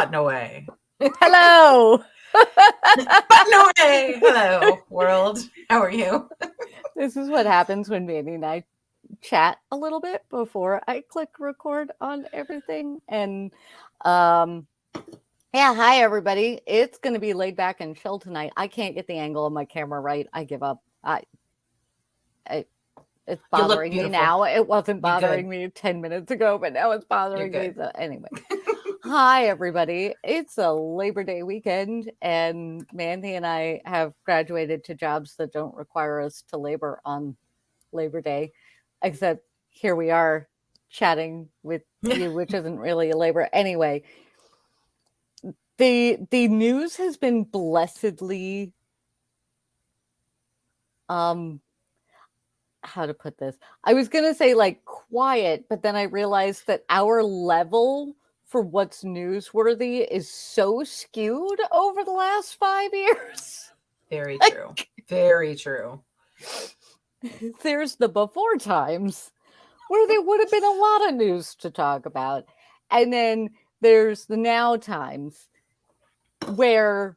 button away. Hello. Button away. Hello, world. How are you? This is what happens when Mandy and I chat a little bit before I click record on everything. And yeah, hi everybody. It's going to be laid back and chill tonight. I can't get the angle of my camera right. I give up. It's bothering me now. It wasn't bothering me 10 minutes ago, but now it's bothering me. So anyway, hi everybody. It's a Labor Day weekend, and Mandy and I have graduated to jobs that don't require us to labor on Labor Day, except here we are chatting with you, which isn't really a labor anyway. The news has been blessedly how to put this? I was going to say like quiet, but then I realized that our level for what's newsworthy is so skewed over the last 5 years. Very true. Very true. There's the before times where there would have been a lot of news to talk about. And then there's the now times where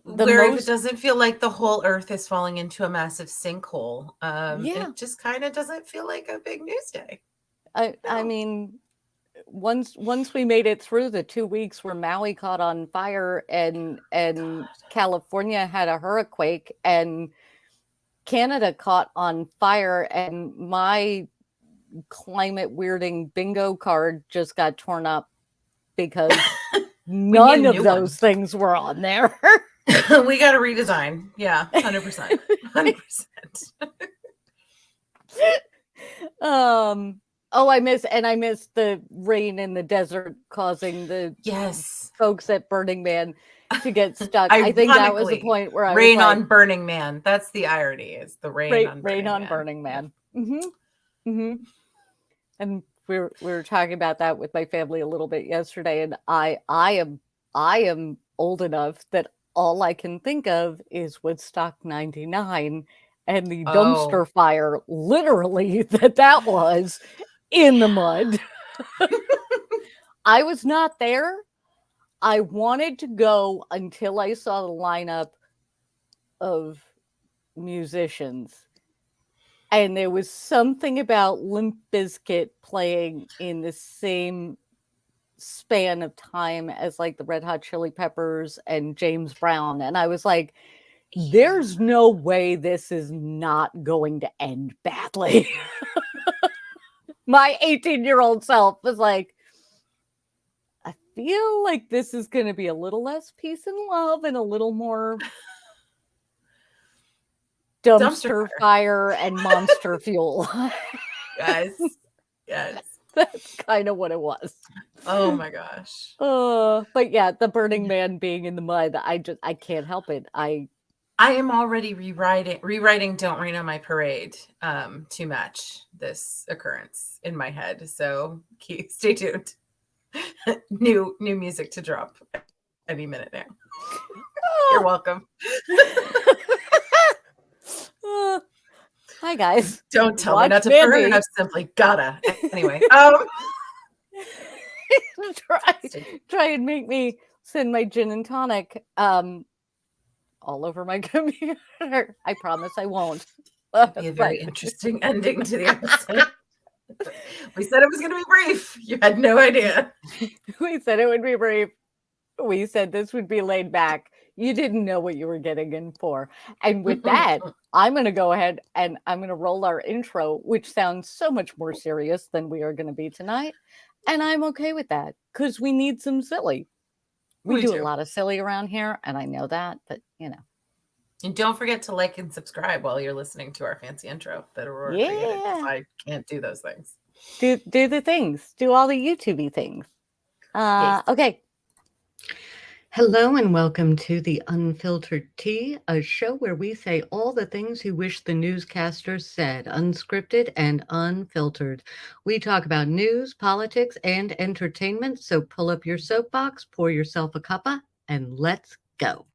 it doesn't feel like the whole earth is falling into a massive sinkhole. It just kind of doesn't feel like a big news day. I mean, once we made it through the 2 weeks where Maui caught on fire and California had a hurricane and Canada caught on fire, and my climate weirding bingo card just got torn up because none of those things were on there. We got a redesign. Yeah, 100%. 100%. I missed the rain in the desert causing the folks at Burning Man to get stuck. I think that was the point where I rain was on Burning Man. That's the irony, is the rain on Burning Man. Mm-hmm. Mm-hmm. And we were talking about that with my family a little bit yesterday, and I am old enough that all I can think of is Woodstock 99 and the dumpster fire, literally, that was in the mud. I was not there. I wanted to go until I saw the lineup of musicians. And there was something about Limp Bizkit playing in the same span of time as like the Red Hot Chili Peppers and James Brown. And I was like, there's no way this is not going to end badly. My 18-year-old self was like, I feel like this is going to be a little less peace and love and a little more dumpster fire and monster fuel. Yes. That's kind of what it was. Oh my gosh. But yeah, the Burning Man being in the mud, I can't help it. I am already rewriting Don't Rain on My Parade to match this occurrence in my head. So stay tuned. New music to drop any minute now. You're welcome. Hi guys. Don't tell me not to burn. I've simply gotta. Anyway, try and make me send my gin and tonic all over my computer. I promise I won't. It'd be a very interesting ending to the episode. We said it was going to be brief. You had no idea. We said it would be brief. We said this would be laid back. You didn't know what you were getting in for. And with that, I'm going to go ahead and I'm going to roll our intro, which sounds so much more serious than we are going to be tonight. And I'm okay with that because we need some silly. We do a lot of silly around here, and I know that, but you know. And don't forget to like and subscribe while you're listening to our fancy intro that Aurora created. I can't do those things. Do the things. Do all the YouTube-y things. Yes. Okay. Hello and welcome to The Unfiltered Tea, a show where we say all the things you wish the newscasters said, unscripted and unfiltered. We talk about news, politics, and entertainment, so pull up your soapbox, pour yourself a cuppa, and let's go.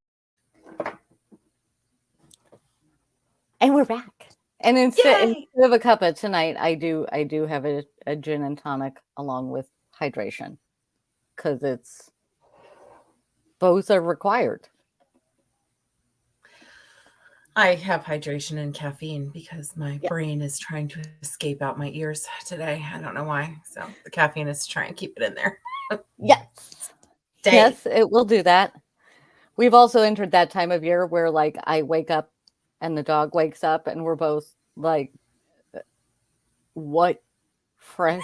And we're back. And instead Yay! of a cuppa tonight, I do have a gin and tonic along with hydration, because it's both are required. I have hydration and caffeine because my brain is trying to escape out my ears today. I don't know why. So the caffeine is to try and keep it in there. Yes. Stay. Yes, it will do that. We've also entered that time of year where, like, I wake up and the dog wakes up and we're both like, what fresh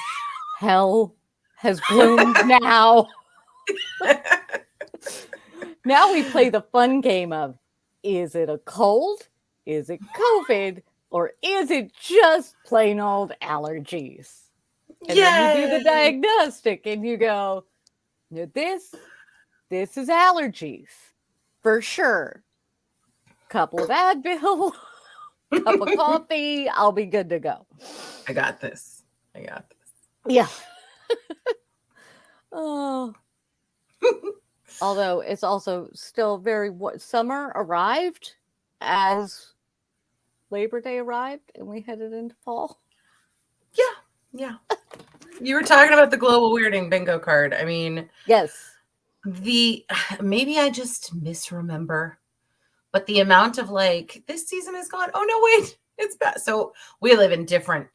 hell has bloomed now? Now we play the fun game of, is it a cold? Is it COVID? Or is it just plain old allergies? And then you do the diagnostic and you go, no, this is allergies for sure. Couple of Advil, cup of coffee, I'll be good to go. I got this. Yeah. Oh. Although it's also still very summer arrived as Labor Day arrived and we headed into fall. Yeah. You were talking about the global weirding bingo card. I mean, yes. Maybe I just misremember, but the amount of like, this season is gone. Oh no, wait, it's bad. So we live in different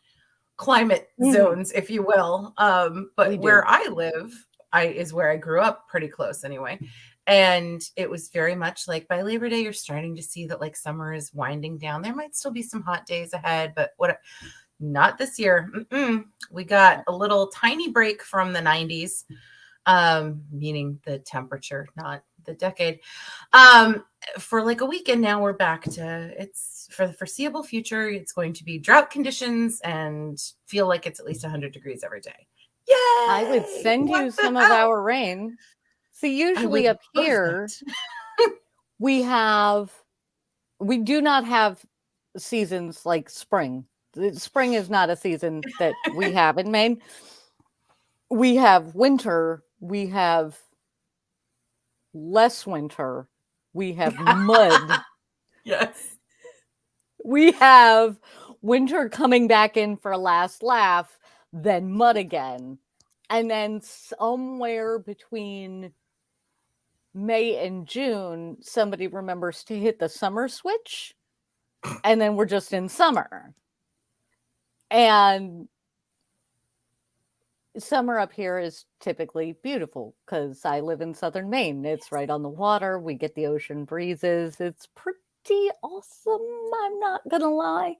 climate zones, if you will. But where I live, is where I grew up, pretty close anyway. And it was very much like by Labor Day, you're starting to see that like summer is winding down. There might still be some hot days ahead, but not this year. We got a little tiny break from the 90s, meaning the temperature, not the decade. For like a weekend now, we're back to, it's for the foreseeable future, it's going to be drought conditions and feel like it's at least 100 degrees every day. Yay! I would send you some of our rain. See, usually up here, we do not have seasons like spring. Spring is not a season that we have in Maine. We have winter. We have less winter. We have mud. Yes. We have winter coming back in for a last laugh, then mud again. And then somewhere between May and June, somebody remembers to hit the summer switch. And then we're just in summer. And summer up here is typically beautiful because I live in southern Maine. It's right on the water. We get the ocean breezes. It's pretty awesome. I'm not going to lie.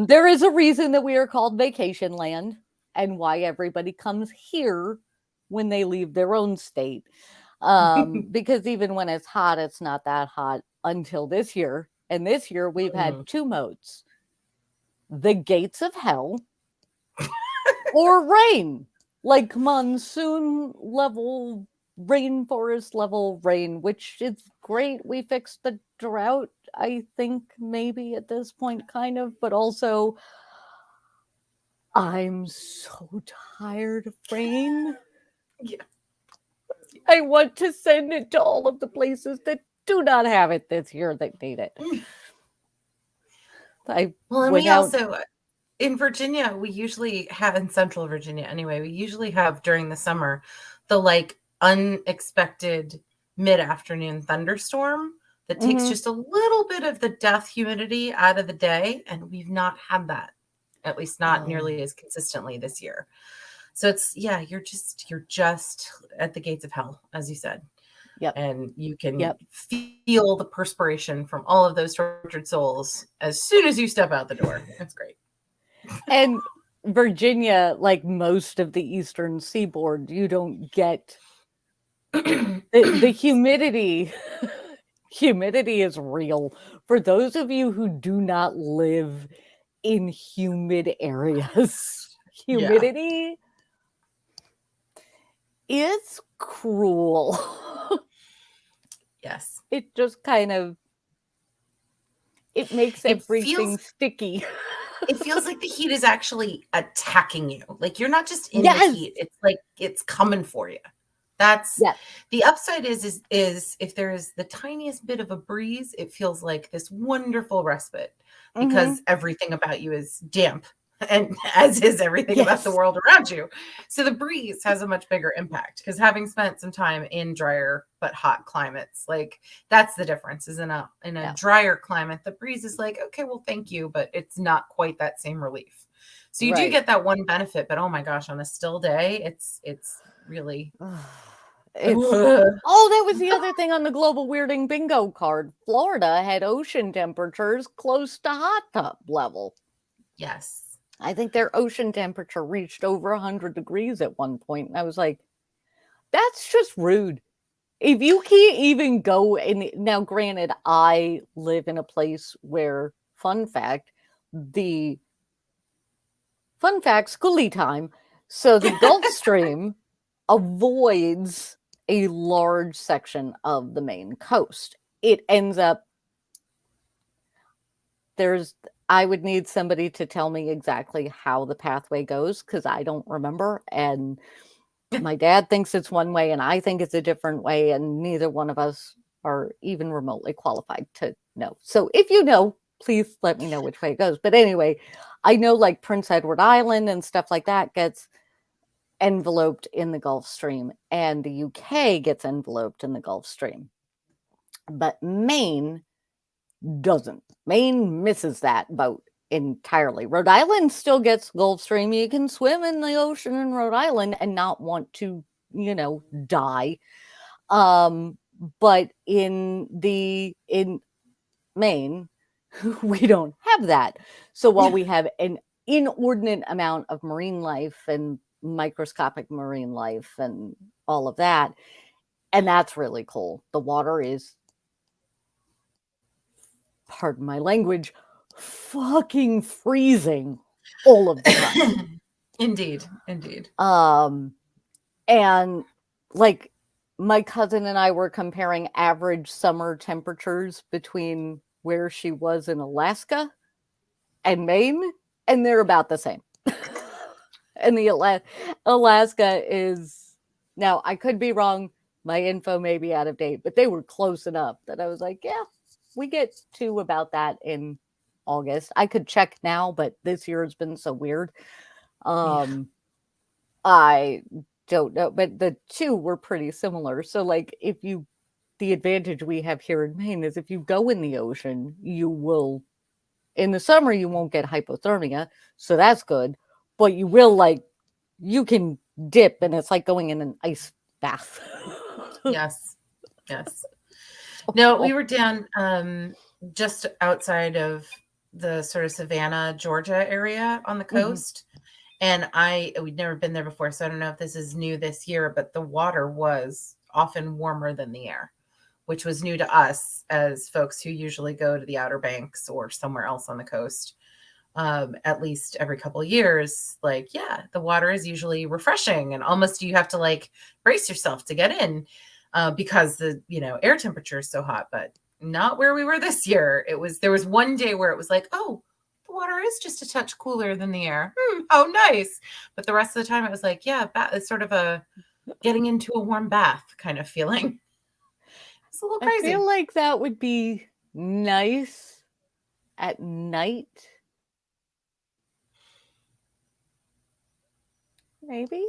There is a reason that we are called Vacation Land and why everybody comes here when they leave their own state. Because even when it's hot, it's not that hot until this year. And this year we've had two modes. The gates of hell or rain, like monsoon level, rainforest level rain, which is great. We fixed the drought, I think, maybe at this point, kind of, but also I'm so tired of rain. Yeah. I want to send it to all of the places that do not have it this year that need it. And we also, in Virginia, we usually have, in Central Virginia anyway, we usually have during the summer, the like unexpected mid-afternoon thunderstorm that takes just a little bit of the death humidity out of the day. And we've not had that, at least not nearly as consistently this year. So it's, you're just at the gates of hell, as you said. Yep. And you can feel the perspiration from all of those tortured souls as soon as you step out the door. It's great. And Virginia, like most of the eastern seaboard, you don't get the humidity. Humidity is real. For those of you who do not live in humid areas, humidity is cruel. Yes. It just kind of, it makes everything sticky. It feels like the heat is actually attacking you. Like you're not just in the heat. It's like it's coming for you. That's the upside is if there is the tiniest bit of a breeze, it feels like this wonderful respite. because everything about you is damp, and as is everything about the world around you. So the breeze has a much bigger impact, because having spent some time in drier but hot climates, like that's the difference, is in a drier climate, the breeze is like, okay, well, thank you, but it's not quite that same relief. So you do get that one benefit, but oh my gosh, on a still day, it's really that was the other thing on the global weirding bingo card. Florida had ocean temperatures close to hot tub level. Yes. I think their ocean temperature reached over 100 degrees at one point. And I was like, that's just rude. If you can't even go in. Now, granted, I live in a place where, fun fact, schooly time. So the Gulf Stream avoids a large section of the Maine coast. It ends up, I would need somebody to tell me exactly how the pathway goes, because I don't remember. And my dad thinks it's one way and I think it's a different way. And neither one of us are even remotely qualified to know. So if you know, please let me know which way it goes. But anyway, I know like Prince Edward Island and stuff like that gets enveloped in the Gulf Stream, and the UK gets enveloped in the Gulf Stream. But Maine doesn't. Maine misses that boat entirely. Rhode Island still gets Gulf Stream. You can swim in the ocean in Rhode Island and not want to, die. But in Maine, we don't have that. So while we have an inordinate amount of marine life and microscopic marine life and all of that, and that's really cool, the water is, pardon my language, fucking freezing all of the time. Indeed. And like my cousin and I were comparing average summer temperatures between where she was in Alaska and Maine, and they're about the same. And the Alaska is, now I could be wrong, my info may be out of date, but they were close enough that I was like, yeah, we get to about that in August. I could check now, but this year has been so weird. I don't know, but the two were pretty similar. So like the advantage we have here in Maine is if you go in the ocean, you will, in the summer, you won't get hypothermia. So that's good. But you will, you can dip and it's like going in an ice bath. Yes. No, we were down just outside of the sort of Savannah, Georgia area on the coast. And we'd never been there before, so I don't know if this is new this year, but the water was often warmer than the air, which was new to us as folks who usually go to the Outer Banks or somewhere else on the coast. At least every couple of years, the water is usually refreshing, and almost you have to brace yourself to get in because the air temperature is so hot. But not where we were this year. There was one day where it was like, oh, the water is just a touch cooler than the air. Oh, nice. But the rest of the time it was like, yeah, it's sort of a getting into a warm bath kind of feeling. It's a little crazy. I feel like that would be nice at night. Maybe.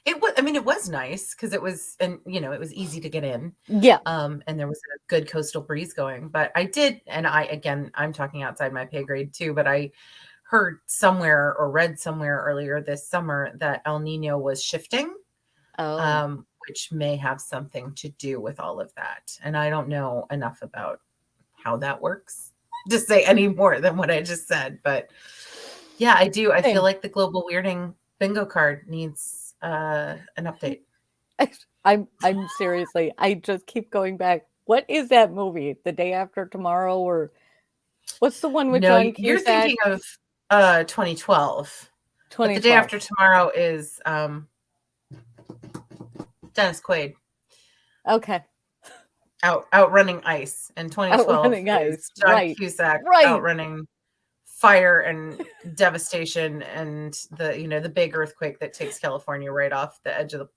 It was nice because it was, and it was easy to get in. Yeah. And there was a good coastal breeze going. But I did, and I'm talking outside my pay grade too, but I heard somewhere or read somewhere earlier this summer that El Nino was shifting, which may have something to do with all of that. And I don't know enough about how that works to say any more than what I just said. But yeah, I do. I feel like the global weirding bingo card needs an update. I'm seriously, I just keep going back. What is that movie? The Day After Tomorrow, or what's the one with John Cusack? You're thinking of 2012. But The Day After Tomorrow is Dennis Quaid. Okay. Outrunning ice. And 2012 is John Cusack outrunning fire and devastation and the big earthquake that takes California right off the edge of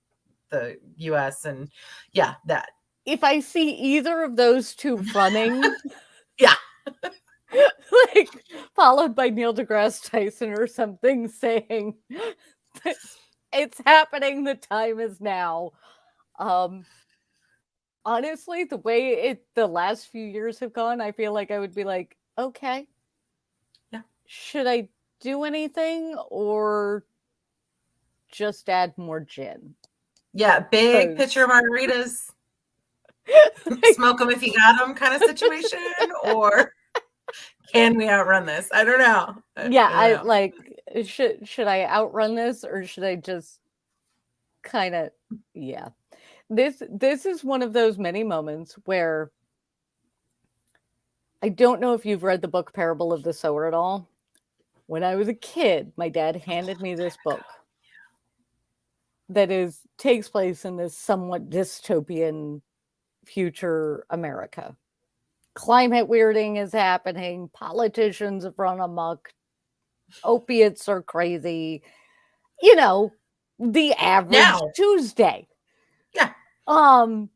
the US. And yeah, that. If I see either of those two running, yeah, like followed by Neil deGrasse Tyson or something saying it's happening, the time is now. Honestly, the way the last few years have gone, I feel like I would be like, okay, Yeah. should I do anything or just add more gin? Yeah, big pitcher of margaritas. Smoke them if you got them kind of situation, or can we outrun this? I don't know. Yeah, I don't know. like should I outrun this or should I just kind of yeah. This is one of those many moments where I don't know if you've read the book Parable of the Sower at all. When I was a kid, my dad handed me this book that takes place in this somewhat dystopian future America. Climate weirding is happening, politicians have run amok, opiates are crazy, the average Tuesday. Yeah. And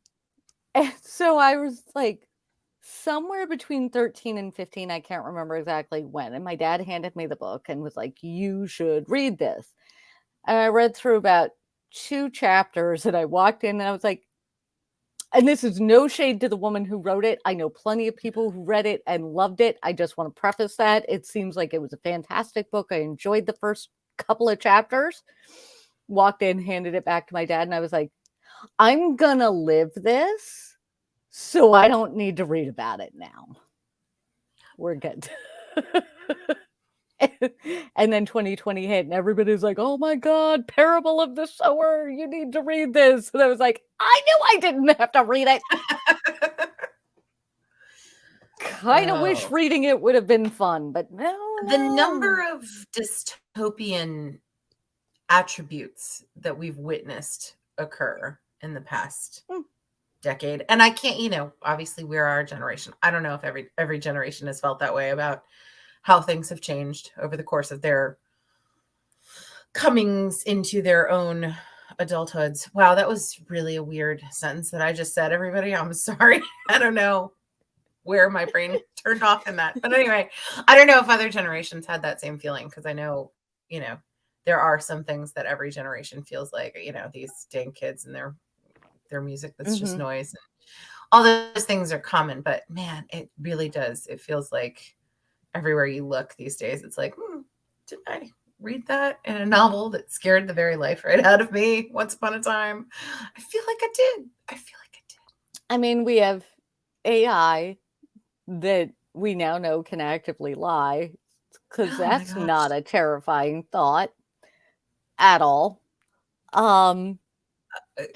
so I was like somewhere between 13 and 15, I can't remember exactly when, and my dad handed me the book and was like, you should read this. And I read through about 2 chapters and I walked in and I was like, and this is no shade to the woman who wrote it. I know plenty of people who read it and loved it. I just want to preface that. It seems like it was a fantastic book. I enjoyed the first couple of chapters. Walked in, handed it back to my dad, and I was like, I'm going to live this, so I don't need to read about it now. We're good. And then 2020 hit and everybody's like, oh my God, Parable of the Sower, you need to read this. And I was like, I knew I didn't have to read it. Kind of wish reading it would have been fun, but no. The number of dystopian attributes that we've witnessed occur in the past decade. And I can't, obviously we're our generation. I don't know if every generation has felt that way about how things have changed over the course of their comings into their own adulthoods. Wow, that was really a weird sentence that I just said, everybody. I'm sorry. I don't know where my brain turned off in that. But anyway, I don't know if other generations had that same feeling, because I know, there are some things that every generation feels like, these dang kids and their music that's just noise. And all those things are common, but man, it really does. It feels like everywhere you look these days, it's like, did I read that in a novel that scared the very life right out of me once upon a time? I feel like I did. I mean, we have AI that we now know can actively lie, because that's not a terrifying thought at all. How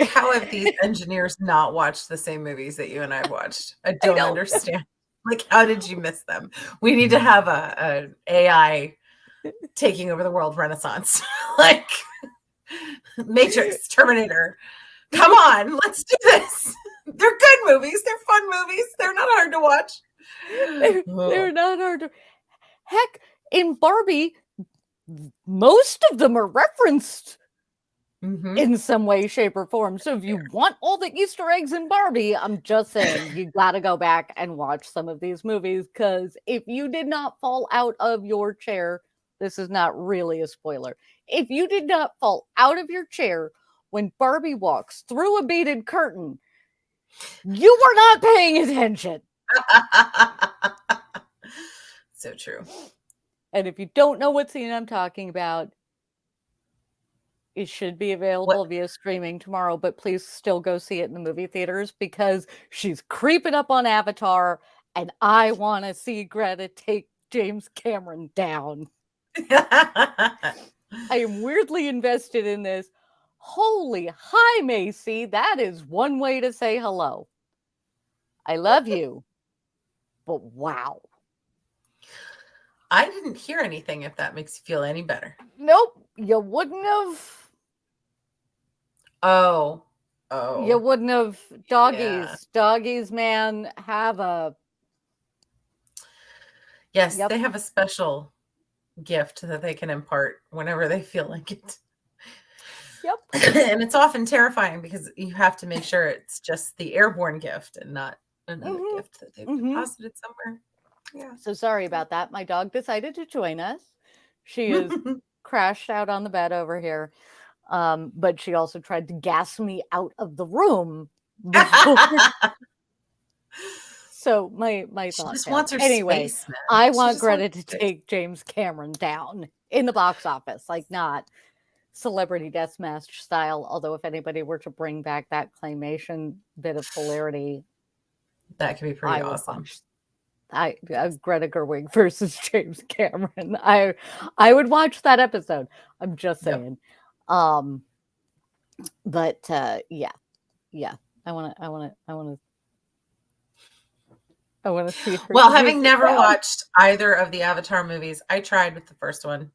have these engineers not watched the same movies that you and I've watched? I don't understand. Like, how did you miss them? We need to have a AI taking over the world renaissance. Like Matrix, Terminator. Come on, let's do this. They're good movies. They're fun movies. They're not hard to watch. They're not hard to... Heck, in Barbie, most of them are referenced in some way, shape, or form. So if you want all the Easter eggs in Barbie, I'm just saying, you got to go back and watch some of these movies, because if you did not fall out of your chair, this is not really a spoiler. If you did not fall out of your chair when Barbie walks through a beaded curtain, you were not paying attention. So true. And if you don't know what scene I'm talking about, it should be available via streaming tomorrow, but please still go see it in the movie theaters, because she's creeping up on Avatar and I want to see Greta take James Cameron down. I am weirdly invested in this. Holy, hi, Macy. That is one way to say hello. I love you, but wow. I didn't hear anything, if that makes you feel any better. Nope, you wouldn't have. Oh. You wouldn't have. Doggies, man, have a... Yes, they have a special gift that they can impart whenever they feel like it. Yep. And it's often terrifying, because you have to make sure it's just the airborne gift and not another gift that they've deposited somewhere. Yeah. So sorry about that. My dog decided to join us. She is crashed out on the bed over here. But she also tried to gas me out of the room before. So my She thought just failed. wants her Anyway, space, man. I She want just Greta wants to space. take James Cameron down in the box office, like not Celebrity Deathmatch style. Although if anybody were to bring back that claymation bit of hilarity, That could be pretty I would awesome. watch. Greta Gerwig versus James Cameron. I would watch that episode. I'm just saying. Yep. But yeah. I want to see her. Well, having never watched either of the Avatar movies, I tried with the first one.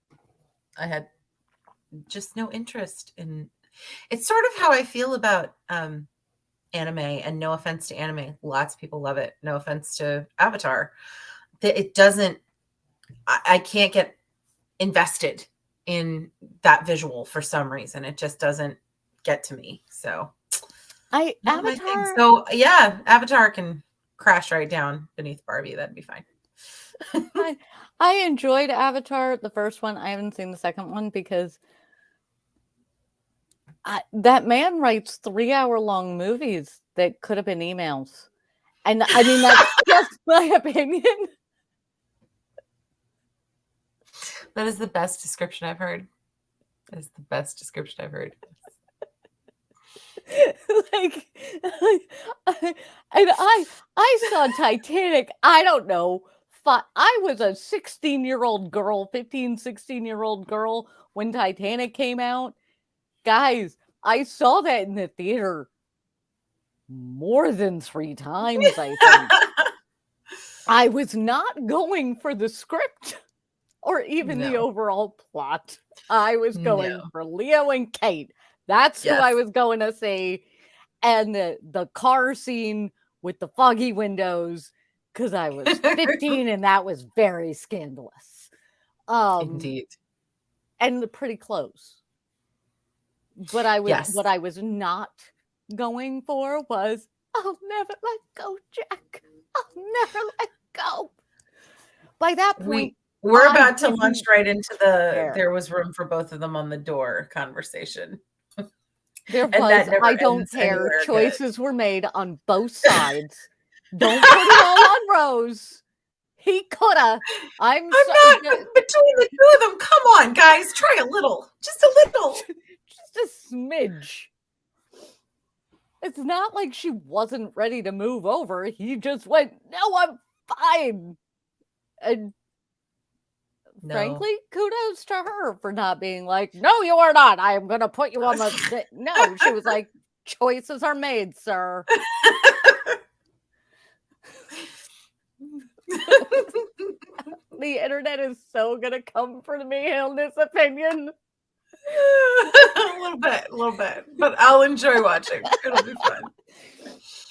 I had just no interest in. It's sort of how I feel about anime, and no offense to anime, lots of people love it. No offense to Avatar, that it doesn't. I can't get invested in that visual for some reason. It just doesn't get to me. So Avatar. So yeah, Avatar can crash right down beneath Barbie. That'd be fine. I enjoyed Avatar, the first one. I haven't seen the second one because that man writes 3-hour-long movies that could have been emails. And I mean, that's just my opinion. That is the best description I've heard. That is the best description I've heard. I saw Titanic. I don't know. I was a 16-year-old girl, 15, 16-year-old girl when Titanic came out. Guys, I saw that in the theater more than 3 times, I think. I was not going for the script or even the overall plot. I was going for Leo and Kate. That's who I was going to see. And the car scene with the foggy windows, because I was 15 and that was very scandalous. Indeed. And pretty close. But what I was not going for was, I'll never let go, Jack. I'll never let go. By that point, we're about to launch right into there was room for both of them on the door conversation. There was, I don't care. Choices were made on both sides. Don't put it all on Rose. He coulda. I'm not between the two of them. Come on, guys. Try a little. Just a little. Just a smidge. It's not like she wasn't ready to move over. He just went, no, I'm fine. And frankly, kudos to her for not being like, no, you are not. I am going to put you on the... No, she was like, choices are made, sir. The internet is so going to come for me on this opinion. A little bit. But I'll enjoy watching. It'll be fun.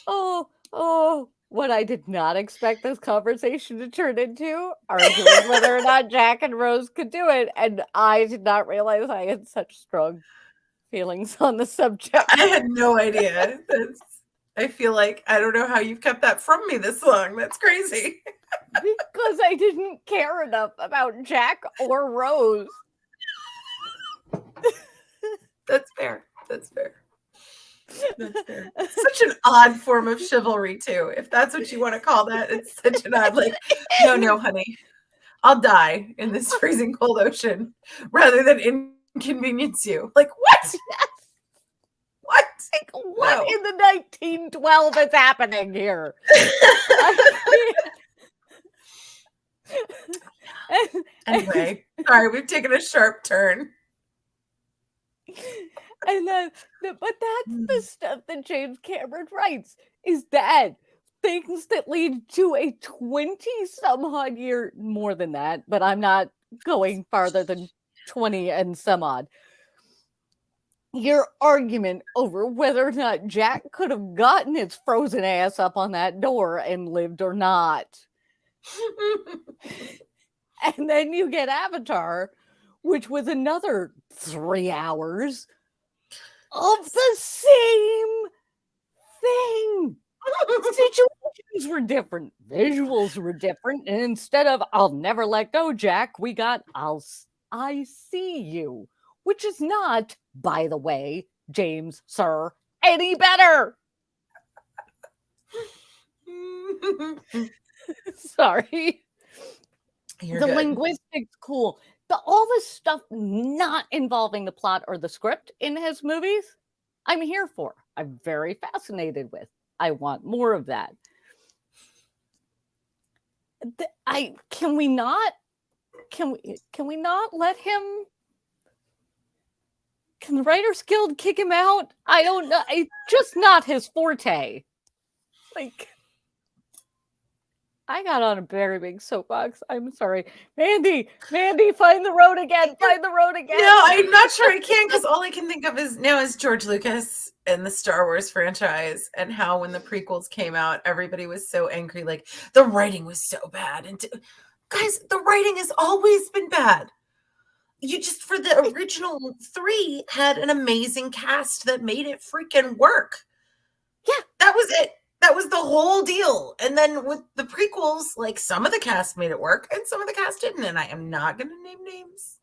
Oh. What I did not expect this conversation to turn into, arguing whether or not Jack and Rose could do it, and I did not realize I had such strong feelings on the subject. I had no idea. I feel like I don't know how you've kept that from me this long. That's crazy. Because I didn't care enough about Jack or Rose. That's fair. That's fair. It's such an odd form of chivalry too, if that's what you want to call that. It's such an odd, like, no, honey, I'll die in this freezing cold ocean rather than inconvenience you. Like, what? Yes. What? Like, what in the 1912 is happening here? Anyway, sorry, we've taken a sharp turn. And but that's the stuff that James Cameron writes, is that things that lead to a 20-some-odd year, more than that, but I'm not going farther than 20 and some odd. Your argument over whether or not Jack could have gotten his frozen ass up on that door and lived or not. And then you get Avatar, which was another 3 hours of the same thing. Situations were different, visuals were different, and instead of "I'll never let go, Jack," we got "I see you," which is not, by the way, James, sir, any better. Sorry. You're The good. linguistics, cool. All this stuff not involving the plot or the script in his movies, I'm here for. I'm very fascinated with. I want more of that. Can we not let him? Can the Writers Guild kick him out? I don't know. It's just not his forte. Like, I got on a very big soapbox. I'm sorry. Mandy, find the road again. Find the road again. No, I'm not sure I can, because all I can think of is George Lucas and the Star Wars franchise, and how when the prequels came out, everybody was so angry. Like, the writing was so bad. And guys, the writing has always been bad. You just, for the original 3, had an amazing cast that made it freaking work. Yeah. That was it. That was the whole deal. And then with the prequels, like, some of the cast made it work and some of the cast didn't. And I am not going to name names.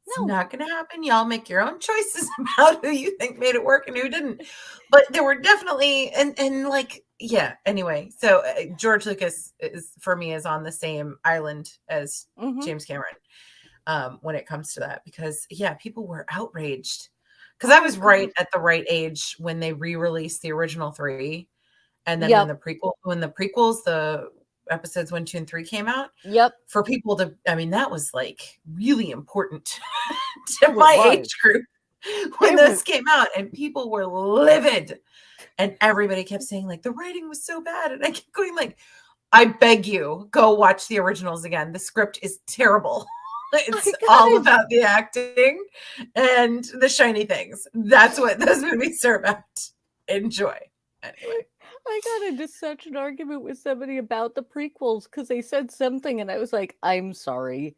It's not going to happen. Y'all make your own choices about who you think made it work and who didn't. But there were definitely, and like, yeah, anyway. So George Lucas for me is on the same island as James Cameron when it comes to that. Because, yeah, people were outraged. Because I was right at the right age when they re-released the original 3. And then when the prequels, the episodes 1, 2, and 3 came out, for people to, I mean, that was like really important to my age group when those came out, and people were livid, and everybody kept saying like the writing was so bad, and I kept going like, I beg you, go watch the originals again. The script is terrible. It's all about the acting and the shiny things. That's what those movies are about. Enjoy. Anyway. I got into such an argument with somebody about the prequels because they said something and I was like, I'm sorry.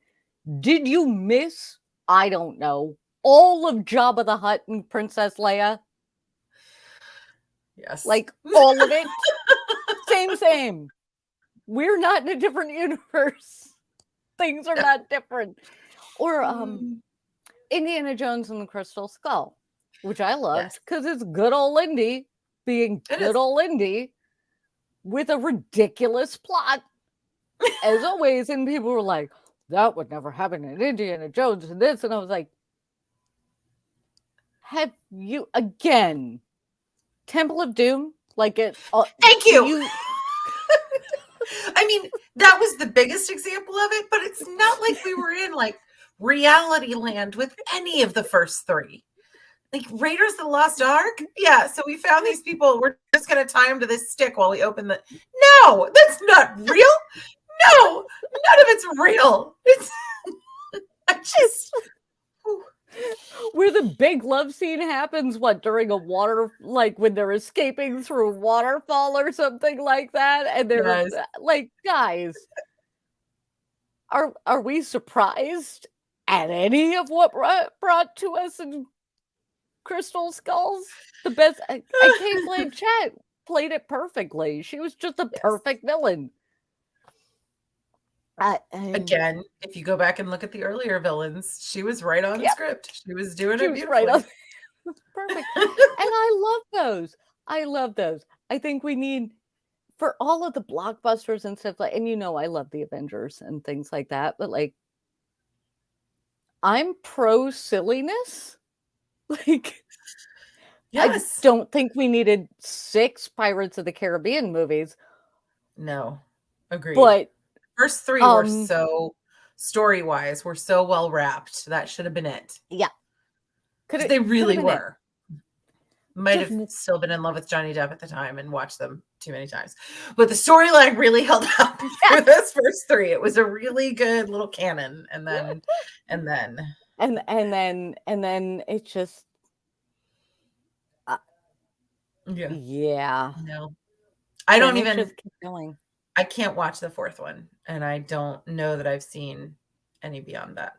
Did you miss, I don't know, all of Jabba the Hutt and Princess Leia? Yes. Like, all of it? Same. We're not in a different universe. Things are not different. Or Indiana Jones and the Crystal Skull, which I loved because it's good old Indy being good old Indy with a ridiculous plot, as always. And people were like, that would never happen in Indiana Jones and this. And I was like, have you, again, Temple of Doom? Like it. Thank you. I mean, that was the biggest example of it, but it's not like we were in like reality land with any of the first 3. Like Raiders of the Lost Ark? Yeah, so we found these people. We're just going to tie them to this stick while we open the... No, that's not real. No, none of it's real. It's... I just... Where the big love scene happens, during a water... Like when they're escaping through a waterfall or something like that. And they're like, guys, are we surprised at any of what brought to us in Crystal Skulls? The best. Kate Blanchett played it perfectly. She was just a perfect villain. Again, if you go back and look at the earlier villains, she was right on script. She was doing it beautifully. Right on. Perfect. And I love those. I think we need, for all of the blockbusters and stuff like, and I love the Avengers and things like that, but like, I'm pro silliness. Like, I don't think we needed 6 Pirates of the Caribbean movies. No, agreed. But first 3 were so story-wise, were so well wrapped. That should have been it. Yeah, because they really were. Might have still been in love with Johnny Depp at the time and watched them too many times, but the storyline really held up for those first 3. It was a really good little canon, and then it's just no, I don't even just keep going. I can't watch the 4th one, and I don't know that I've seen any beyond that.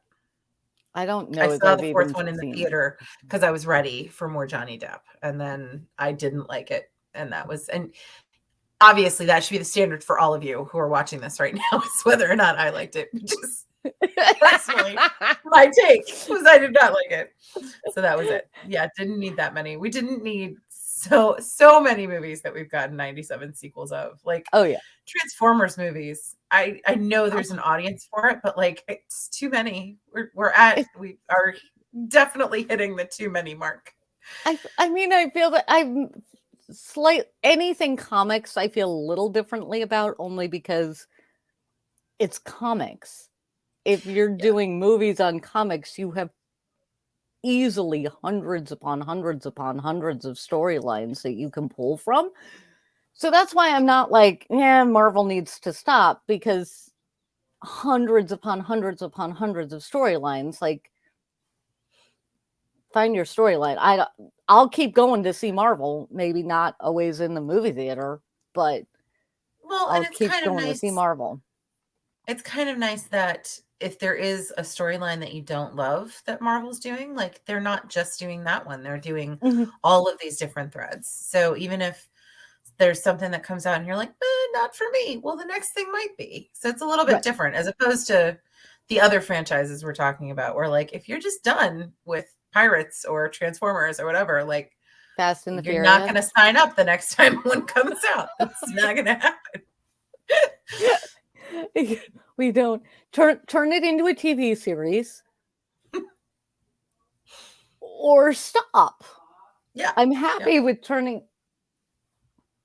I don't know. I saw the 4th one in the theater because I was ready for more Johnny Depp, and then I didn't like it, and that was, and obviously that should be the standard for all of you who are watching this right now, is whether or not I liked it. Just personally, my take was I did not like it. So that was it. Yeah, didn't need that many. We didn't need so many movies that we've gotten 97 sequels of. Like, Oh yeah. Transformers movies. I know there's an audience for it, but like, it's too many. We are definitely hitting the too many mark. I mean, I feel that I'm anything comics I feel a little differently about, only because it's comics. If you're doing movies on comics, you have easily hundreds upon hundreds upon hundreds of storylines that you can pull from. So that's why I'm not like, yeah, Marvel needs to stop, because hundreds upon hundreds upon hundreds of storylines, like, find your storyline. I'll keep going to see Marvel, maybe not always in the movie theater, but I'll keep going to see Marvel. It's kind of nice that if there is a storyline that you don't love that Marvel's doing, like, they're not just doing that one. They're doing all of these different threads. So even if there's something that comes out and you're like, not for me, well, the next thing might be. So it's a little bit different, as opposed to the other franchises we're talking about, where, like, if you're just done with Pirates or Transformers or whatever, like, Fast and the you're Furious, not going to sign up the next time one comes out. That's not going to happen. We don't turn it into a TV series or stop. Yeah, I'm happy with turning.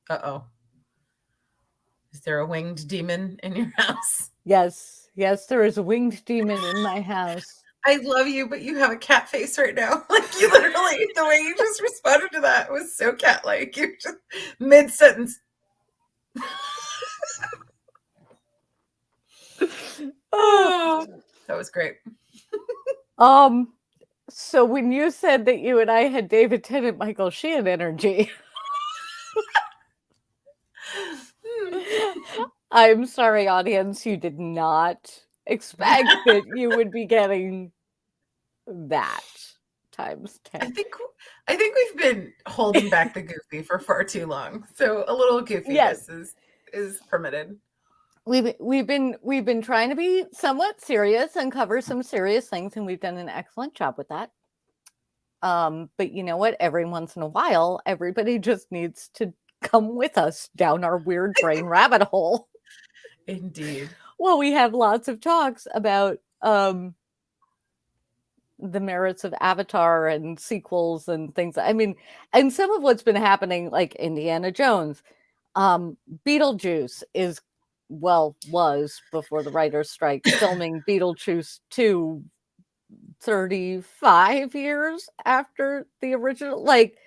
Uh-oh. Is there a winged demon in your house? Yes, there is a winged demon in my house. I love you, but you have a cat face right now. Like, you literally, the way you just responded to that was so cat-like. You're just mid-sentence. Oh, that was great. So when you said that you and I had David Tennant, Michael Sheehan energy, I'm sorry, audience, you did not expect that you would be getting that times 10. I think we've been holding back the goofy for far too long. So a little goofiness is permitted. We've been trying to be somewhat serious and cover some serious things, and we've done an excellent job with that. But you know what? Every once in a while, everybody just needs to come with us down our weird brain rabbit hole. Indeed. Well, we have lots of talks about the merits of Avatar and sequels and things. I mean, and some of what's been happening, like Indiana Jones, Beetlejuice was before the writer's strike, filming Beetlejuice 2 35 years after the original. Like,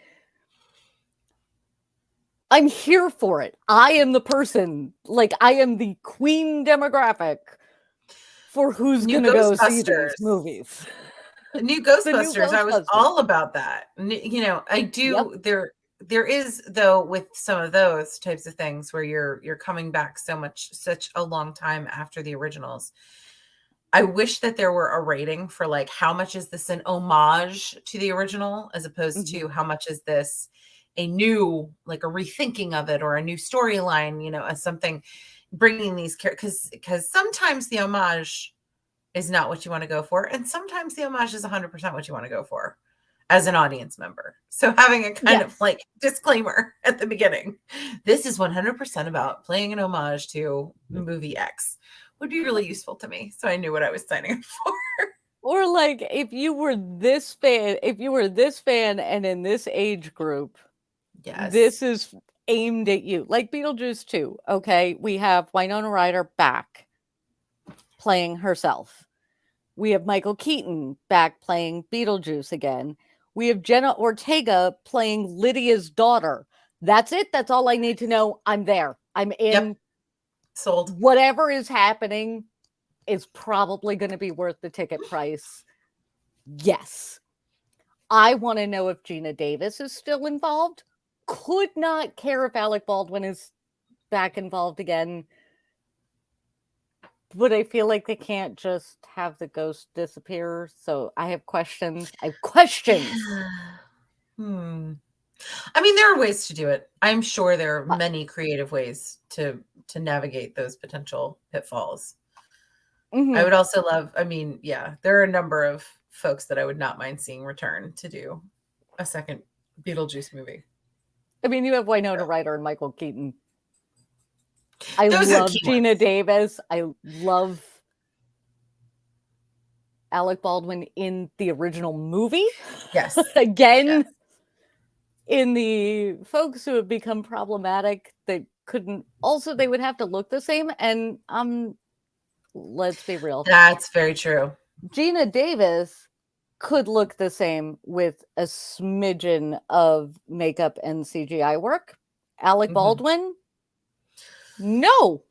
I'm here for it. I am the person, like, I am the queen demographic for who's going to go see these movies. The new Ghostbusters, I was all about that. You know, I do. Yep. There is, though, with some of those types of things where you're coming back such a long time after the originals. I wish that there were a rating for, like, how much is this an homage to the original, as opposed to how much is this a new, like, a rethinking of it, or a new storyline, you know, as something bringing these characters, because sometimes the homage is not what you want to go for, and sometimes the homage is 100% what you want to go for as an audience member. So having a kind of, like, disclaimer at the beginning, this is 100% about playing an homage to movie X, would be really useful to me, so I knew what I was signing up for. Or, like, if you were this fan and in this age group, this is aimed at you. Like Beetlejuice 2, okay? We have Winona Ryder back playing herself. We have Michael Keaton back playing Beetlejuice again. We have Jenna Ortega playing Lydia's daughter. That's it. That's all I need to know. I'm there. I'm in. Yep. Sold. Whatever is happening is probably going to be worth the ticket price. Yes. I want to know if Gina Davis is still involved. Could not care if Alec Baldwin is back involved again. But I feel like they can't just have the ghost disappear. So I have questions. I mean, there are ways to do it. I'm sure there are many creative ways to navigate those potential pitfalls. I would also love, there are a number of folks that I would not mind seeing return to do a second Beetlejuice movie. I mean, you have Winona Ryder and Michael Keaton. I Those are love key Gina ones. Davis. I love Alec Baldwin in the original movie. Yes. Again, Yes. in the folks who have become problematic, they couldn't. Also, they would have to look the same. And let's be real. That's very true. Gina Davis could look the same with a smidgen of makeup and CGI work. Alec Baldwin, no.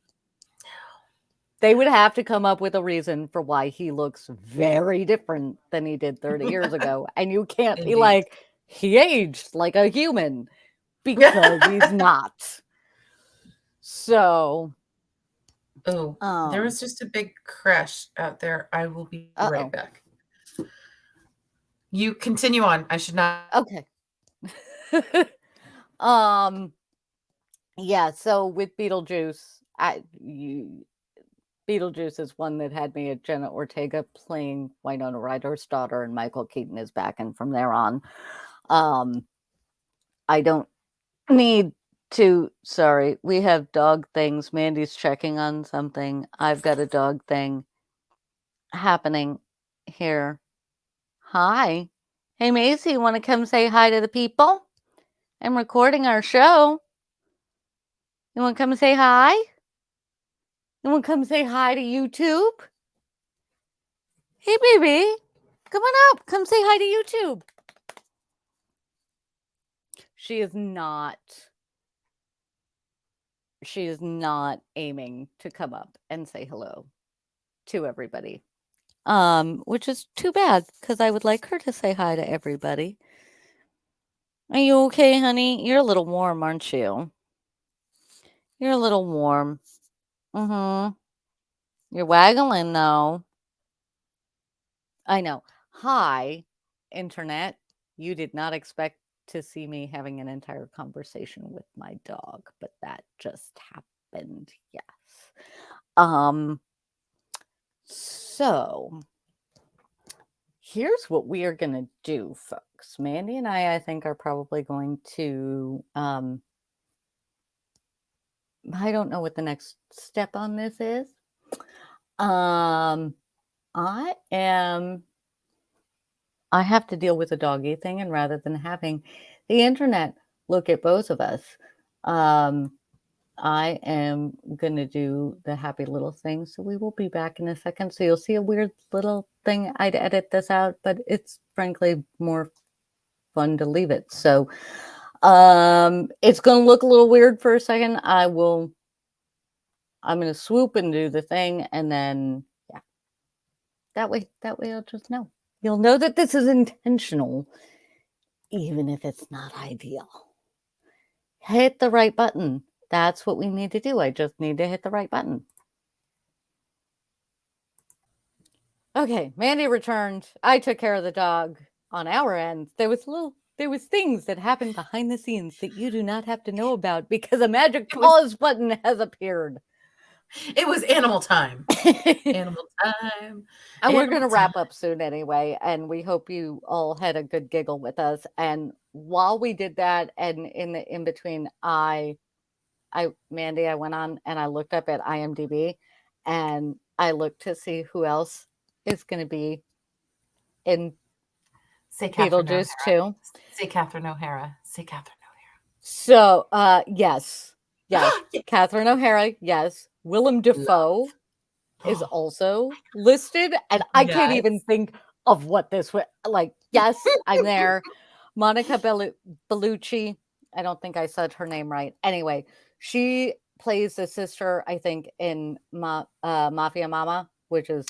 They would have to come up with a reason for why he looks very different than he did 30 years ago. And you can't be like, he aged like a human, because he's not. So. Oh, there was just a big crash out there. I will be right back. You continue on. I should not. Okay. Yeah, so with Beetlejuice, Beetlejuice is one that had me at Jenna Ortega playing Winona Ryder's daughter, and Michael Keaton is back, and from there on, I don't need to. Sorry, we have dog things. Mandy's checking on something. I've got a dog thing happening here. Hi. Hey, Macy, you want to come say hi to the people? I'm recording our show. You want to come say hi? You want to come say hi to YouTube? Hey, baby. Come on up. Come say hi to YouTube. She is not aiming to come up and say hello to everybody. Which is too bad, because I would like her to say hi to everybody. Are you okay, honey? You're a little warm, aren't you? You're a little warm. You're waggling, though. I know. Hi, internet. You did not expect to see me having an entire conversation with my dog, but that just happened. Yes. So here's what we are going to do, folks. Mandy and I think, are probably going to, I don't know what the next step on this is. I have to deal with the doggy thing, and rather than having the internet look at both of us, I am going to do the happy little thing. So we will be back in a second. So you'll see a weird little thing. I'd edit this out, but it's frankly more fun to leave it. So it's going to look a little weird for a second. I'm going to swoop and do the thing, and then, yeah, that way I'll just know. You'll know that this is intentional, even if it's not ideal. Hit the right button. That's what we need to do. I just need to hit the right button. Okay, Mandy returned. I took care of the dog on our end. There was things that happened behind the scenes that you do not have to know about, because a magic pause button has appeared. It was animal time. Animal time. And we're going to wrap up soon anyway. And we hope you all had a good giggle with us. And while we did that, and in between, Mandy, I went on and I looked up at IMDb, and I looked to see who else is going to be in Beetlejuice too. Say Catherine O'Hara. Say Catherine O'Hara. So, yes, Catherine O'Hara, yes. Willem Dafoe is also listed, and I can't even think of what this was like. Yes, I'm there. Monica Bellucci. I don't think I said her name right. Anyway, she plays the sister, I think, in Mafia Mama, which is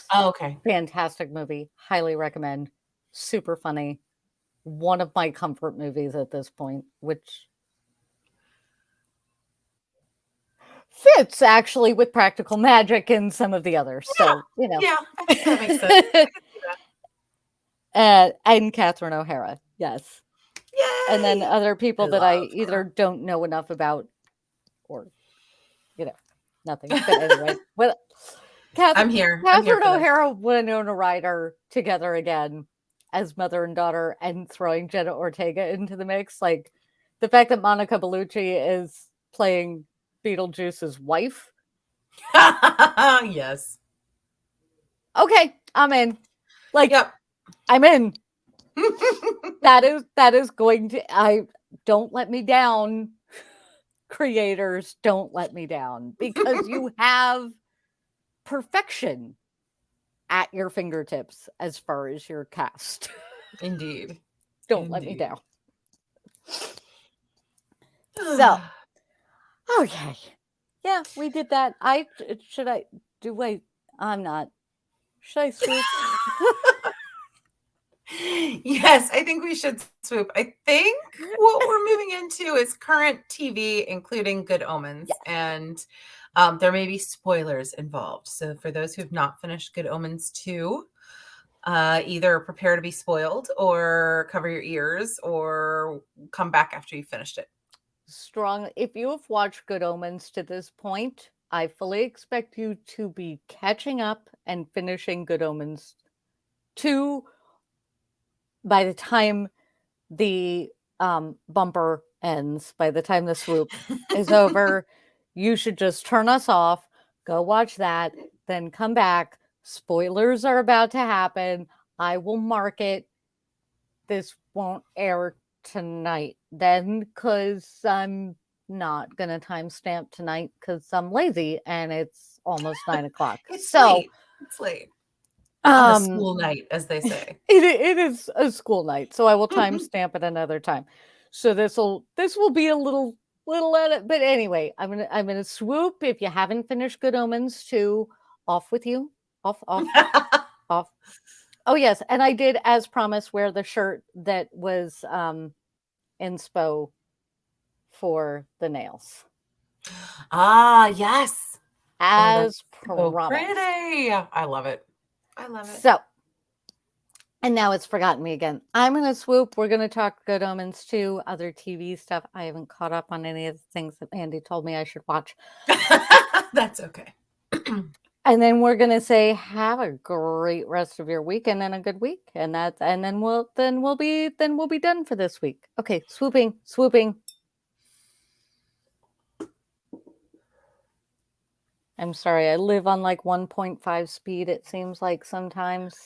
fantastic movie. Highly recommend. Super funny. One of my comfort movies at this point, which fits actually with practical magic and some of the others. So, Yeah, I think that makes sense. And Catherine O'Hara. Yes. and then Yay! other people that I love either her. don't know enough about or, nothing. But anyway, well, I'm here. I'm here Catherine for this. O'Hara, Winona Ryder together again as mother and daughter, and throwing Jenna Ortega into the mix. Like the fact that Monica Bellucci is playing Beetlejuice's wife. Yes. Okay, I'm in. Like, Yep. I'm in. That is going to. Don't let me down. Creators, don't let me down, because you have perfection at your fingertips as far as your cast. Indeed. Don't let me Indeed. down. So, okay. Yeah, we did that. I'm not. Should I swoop? Yes, I think we should swoop. I think what we're moving into is current TV, including Good Omens. Yes. And there may be spoilers involved. So for those who have not finished Good Omens 2, either prepare to be spoiled or cover your ears or come back after you finished it. Strong. If you have watched Good Omens to this point, I fully expect you to be catching up and finishing Good Omens 2 by the time the bumper ends, by the time the swoop is over. You should just turn us off, go watch that, then come back. Spoilers are about to happen. I will mark it. This won't air tonight then, because I'm not going to timestamp tonight because I'm lazy and it's almost 9 o'clock. It's so late. It's late. On a school night, as they say. It is a school night, so I will timestamp it another time. So this will be a little edit, but anyway, I'm gonna swoop. If you haven't finished Good Omens 2, off with you, off. Oh yes, and I did, as promised, wear the shirt that was inspo for the nails. Ah, yes. As So promised. pretty. I love it. I love it. So, and now it's forgotten me again. I'm going to swoop. We're going to talk Good Omens 2, other TV stuff. I haven't caught up on any of the things that Andy told me I should watch. That's okay. And then we're going to say, have a great rest of your weekend and a good week. And then we'll be done for this week. Okay, swooping. I'm sorry, I live on like 1.5 speed, it seems like sometimes.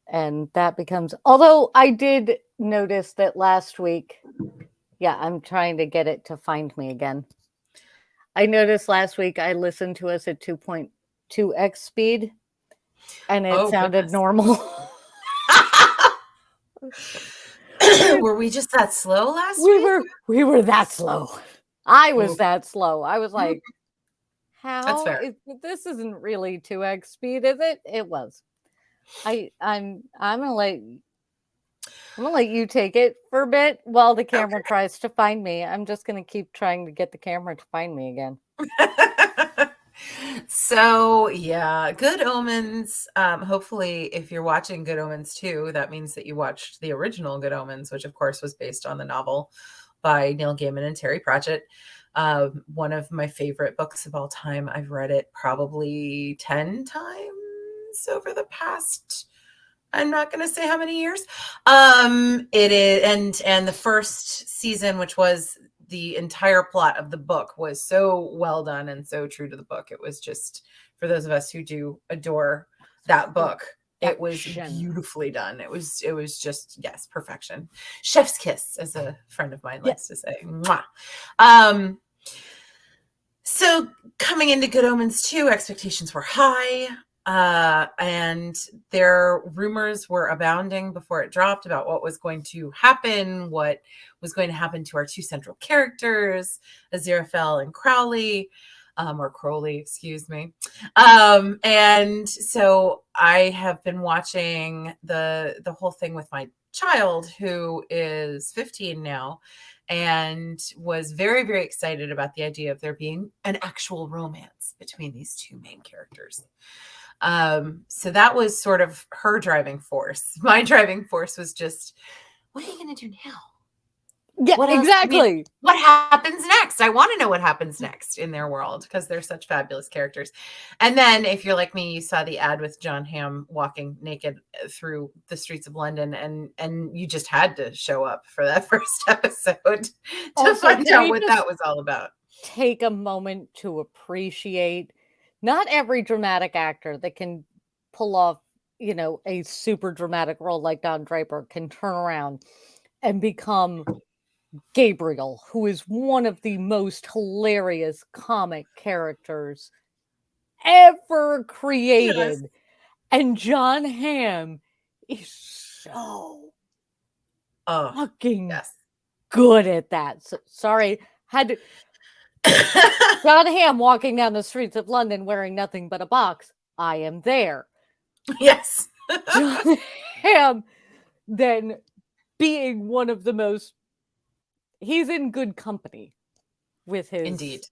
And that becomes, although I did notice that last week, yeah, I'm trying to get it to find me again. I noticed last week I listened to us at 2.2x speed, and it sounded normal. Were we just that slow last week? We were that slow. I was that slow. I was like, how? This isn't really 2x speed, is it? It was. I'm gonna let you take it for a bit while the camera tries to find me. I'm just gonna keep trying to get the camera to find me again. So yeah, Good Omens. Hopefully, if you're watching Good Omens 2, that means that you watched the original Good Omens, which of course was based on the novel by Neil Gaiman and Terry Pratchett. One of my favorite books of all time. I've read it probably 10 times over the past, I'm not going to say how many years. It is, and the first season, which was the entire plot of the book, was so well done and so true to the book. It was just, for those of us who do adore that book, it was beautifully done. It was just, yes, perfection. Chef's kiss, as a friend of mine likes to say. Mwah. So coming into Good Omens 2, expectations were high. And their rumors were abounding before it dropped about what was going to happen, what was going to happen to our two central characters, Aziraphale and Crowley, or Crowley, excuse me. And so I have been watching the whole thing with my child, who is 15 now, and was very, very excited about the idea of there being an actual romance between these two main characters. So that was sort of her driving force. My driving force was just what are you going to do now? Yeah, What else? exactly. I mean, what happens next? I want to know what happens next in their world because they're such fabulous characters. And then if you're like me, you saw the ad with John Hamm walking naked through the streets of London and you just had to show up for that first episode to Also, find can out we what just that was all about. take a moment to appreciate not every dramatic actor that can pull off, a super dramatic role like Don Draper can turn around and become Gabriel, who is one of the most hilarious comic characters ever created. Yes. And John Hamm is so Oh, fucking yes. good at that. So, sorry, had to. John Hamm walking down the streets of London wearing nothing but a box. I am there. Yes. John Hamm then being one of the most. He's in good company with his. Indeed.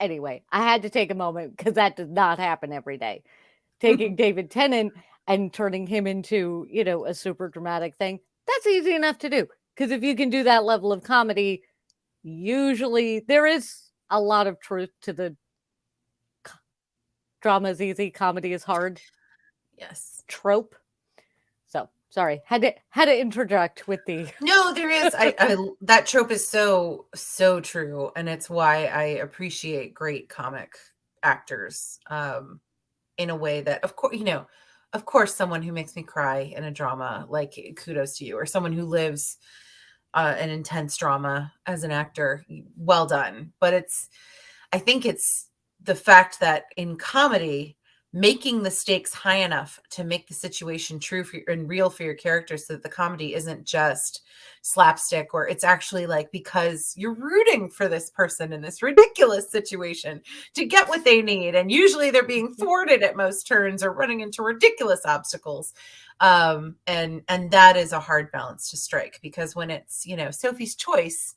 Anyway, I had to take a moment because that does not happen every day. Taking David Tennant and turning him into, a super dramatic thing, that's easy enough to do. Because if you can do that level of comedy, usually there is a lot of truth to the drama is easy, comedy is hard. Yes. Trope. So sorry, had to interject with the. No, there is. I that trope is so true, and it's why I appreciate great comic actors in a way that, of course, someone who makes me cry in a drama, like kudos to you, or someone who lives an intense drama as an actor, well done. But I think it's the fact that in comedy, making the stakes high enough to make the situation true and real for your characters so that the comedy isn't just slapstick, or it's actually like because you're rooting for this person in this ridiculous situation to get what they need. And usually they're being thwarted at most turns or running into ridiculous obstacles. And that is a hard balance to strike, because when it's, Sophie's Choice,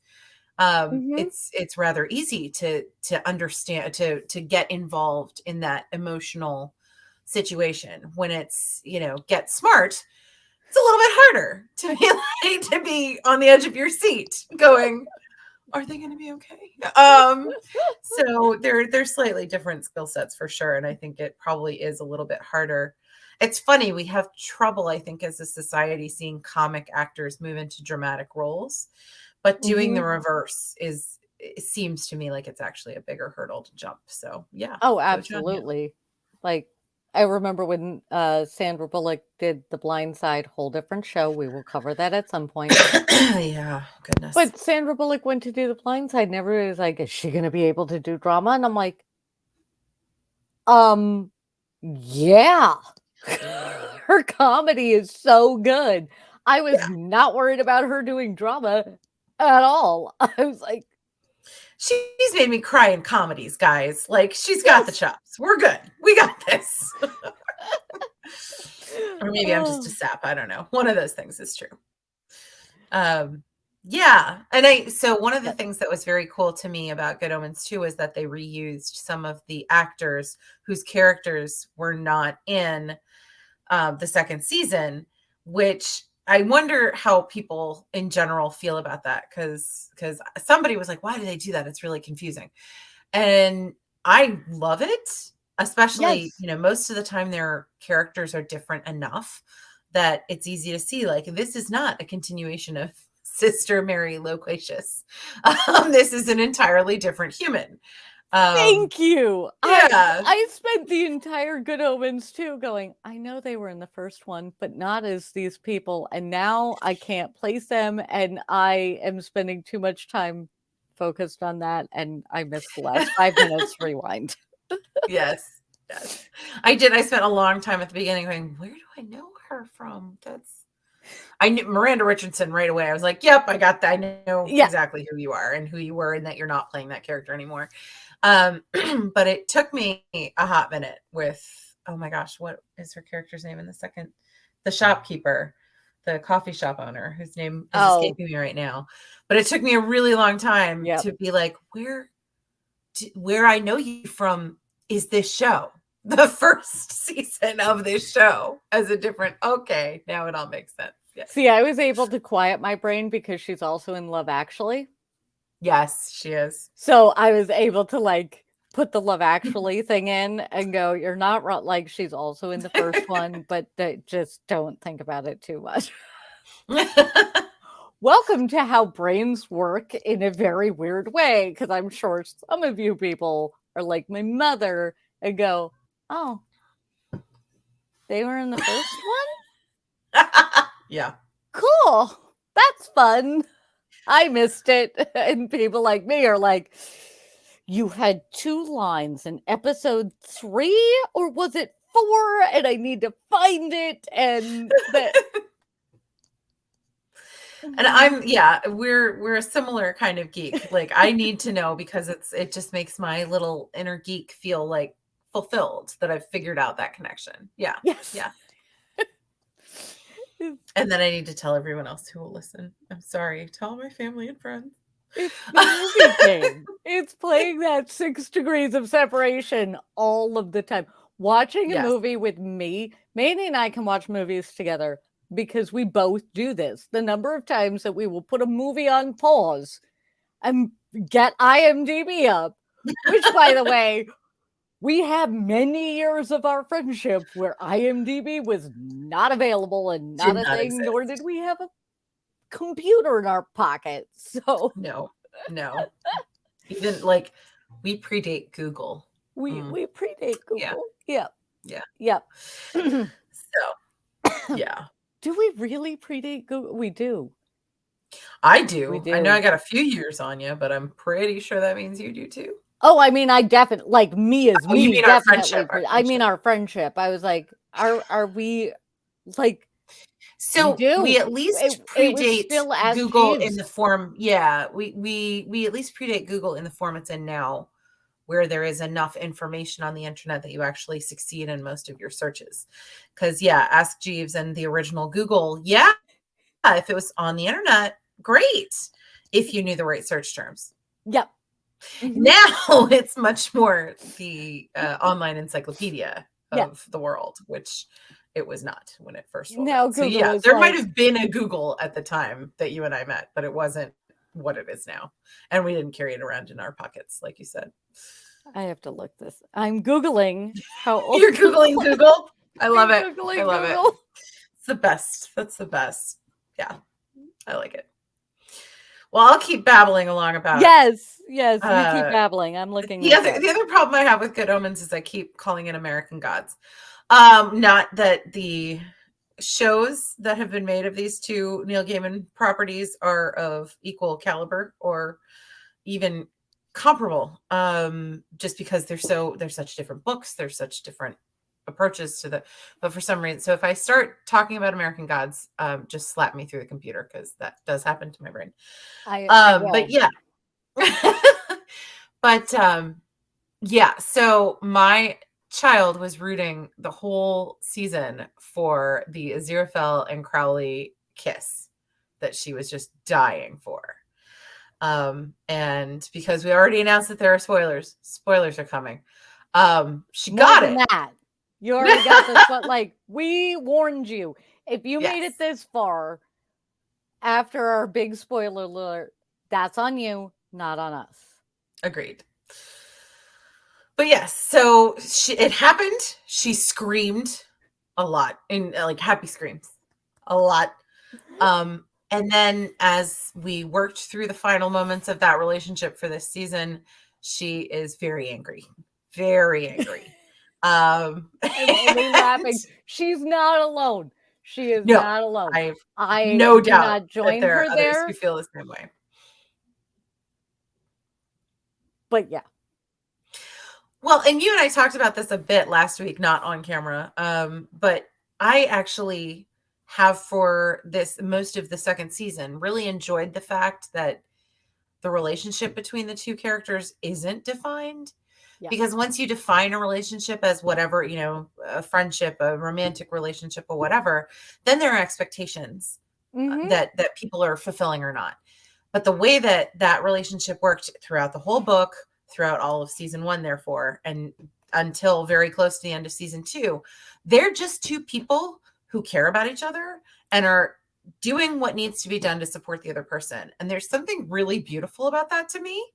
it's rather easy to understand, to get involved in that emotional situation. When it's, Get Smart, it's a little bit harder to be on the edge of your seat going, are they going to be okay? So they're slightly different skill sets for sure. And I think it probably is a little bit harder. It's funny, we have trouble, I think, as a society, seeing comic actors move into dramatic roles. But doing the reverse it seems to me like it's actually a bigger hurdle to jump. So yeah. Oh, absolutely. Like, I remember when Sandra Bullock did The Blind Side, whole different show. We will cover that at some point. Yeah, goodness. But Sandra Bullock went to do The Blind Side, and everybody was like, is she going to be able to do drama? And I'm like, yeah. Her comedy is so good. I was not worried about her doing drama at all. I was like, she's made me cry in comedies, guys. Like, she's got the chops. We're good. We got this. Or maybe I'm just a sap. I don't know. One of those things is true. Yeah. And so one of the things that was very cool to me about Good Omens 2 is that they reused some of the actors whose characters were not in the second season, which I wonder how people in general feel about that, because somebody was like, why do they do that? It's really confusing. And I love it, especially, most of the time their characters are different enough that it's easy to see, like, this is not a continuation of Sister Mary Loquacious. This is an entirely different human. Thank you. Yeah. I spent the entire Good Omens 2 going, I know they were in the first one, but not as these people. And now I can't place them. And I am spending too much time focused on that. And I missed the last 5 minutes rewind. Yes. I did. I spent a long time at the beginning going, where do I know her from? I knew Miranda Richardson right away. I was like, yep, I got that. I know exactly who you are and who you were, and that you're not playing that character anymore. But it took me a hot minute with, oh my gosh, what is her character's name in the second? The shopkeeper, the coffee shop owner, whose name is escaping me right now. But it took me a really long time to be like, where I know you from is this show. the first season of this show as a different. Okay, now it all makes sense. Yes. See, I was able to quiet my brain because she's also in Love Actually. Yes, she is. So I was able to like put the Love Actually thing in and go, you're not wrong. Like she's also in the first one, but just don't think about it too much. Welcome to how brains work in a very weird way, because I'm sure some of you people are like my mother and go, oh, they were in the first one? Yeah. Cool. That's fun. I missed it. And people like me are like, you had 2 lines in episode 3, or was it 4? And I need to find it. And we're a similar kind of geek. Like I need to know because it just makes my little inner geek feel like fulfilled that I've figured out that connection. Yeah. Yes. Yeah. And then I need to tell everyone else who will listen. I'm sorry. Tell my family and friends. It's the movie game. It's playing that 6 degrees of separation all of the time. Watching a movie with me, Mandy and I can watch movies together because we both do this. The number of times that we will put a movie on pause and get IMDb up, which, by the way, we have many years of our friendship where IMDb was not available and not a thing, nor did we have a computer in our pocket. So no. Even like we predate Google. We predate Google. Yeah. So yeah. Do we really predate Google? We do. I do. We do. I know I got a few years on you, but I'm pretty sure that means you do too. Oh, I mean, I definitely like me as me. You mean our friendship? I mean our friendship. I was like, are we like? So we at least predate Google in the form. Yeah, we at least predate Google in the form it's in now, where there is enough information on the internet that you actually succeed in most of your searches. Because Ask Jeeves and the original Google, if it was on the internet, great. If you knew the right search terms. Yep. Mm-hmm. Now it's much more the online encyclopedia of the world, which it was not when it first rolled out. So there might have been a Google at the time that you and I met, but it wasn't what it is now. And we didn't carry it around in our pockets, like you said. I have to look this. I'm Googling how old you're Googling Google. I love it. I love it. It's the best. That's the best. Yeah. I like it. Well, I'll keep babbling along about Yes, we keep babbling. I'm looking. The other problem I have with Good Omens is I keep calling it American Gods. Not that the shows that have been made of these 2 Neil Gaiman properties are of equal caliber or even comparable. Just because they're such different books, they're such different approaches to but for some reason, so if I start talking about American Gods, just slap me through the computer because that does happen to my brain. But so my child was rooting the whole season for the Aziraphale and Crowley kiss that she was just dying for. And because we already announced that there are spoilers are coming. She got it. That. You already got this, but like we warned you. If you made it this far after our big spoiler alert, that's on you, not on us. Agreed. But yes, so it happened. She screamed a lot, in like happy screams, a lot. And then as we worked through the final moments of that relationship for this season, she is very angry. Very angry. I'm only laughing. She's not alone. She is not alone. I no doubt not join there are her others there. who feel the same way. But yeah. Well, and you and I talked about this a bit last week, not on camera. But I actually have for most of the second season really enjoyed the fact that the relationship between the 2 characters isn't defined. Yeah. Because once you define a relationship as whatever, a friendship, a romantic relationship or whatever, then there are expectations that people are fulfilling or not. But the way that relationship worked throughout the whole book, throughout all of season 1, therefore, and until very close to the end of season 2. They're just two people who care about each other and are doing what needs to be done to support the other person. And there's something really beautiful about that to me.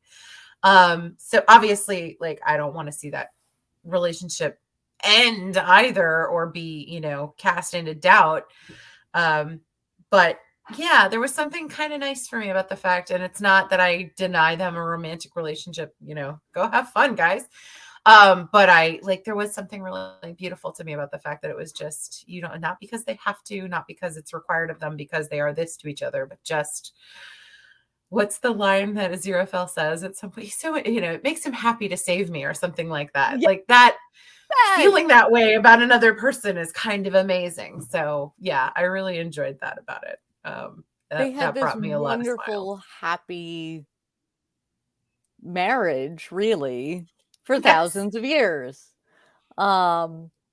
So obviously, like, I don't want to see that relationship end either, or be, you know, cast into doubt. But yeah, there was something kind of nice for me about the fact, and it's not that I deny them a romantic relationship, you know, go have fun, guys. But I like, there was something really beautiful to me about the fact that it was just, you know, not because they have to, not because it's required of them, because they are this to each other, but just, what's the line that Aziraphale says at some point? So, you know, it makes him happy to save me, or something like that. Yeah. Like that, feeling that way about another person is kind of amazing. So yeah, I really enjoyed that about it. They had That this brought me a lot of smiles. wonderful, happy marriage, really, for Yes. thousands of years,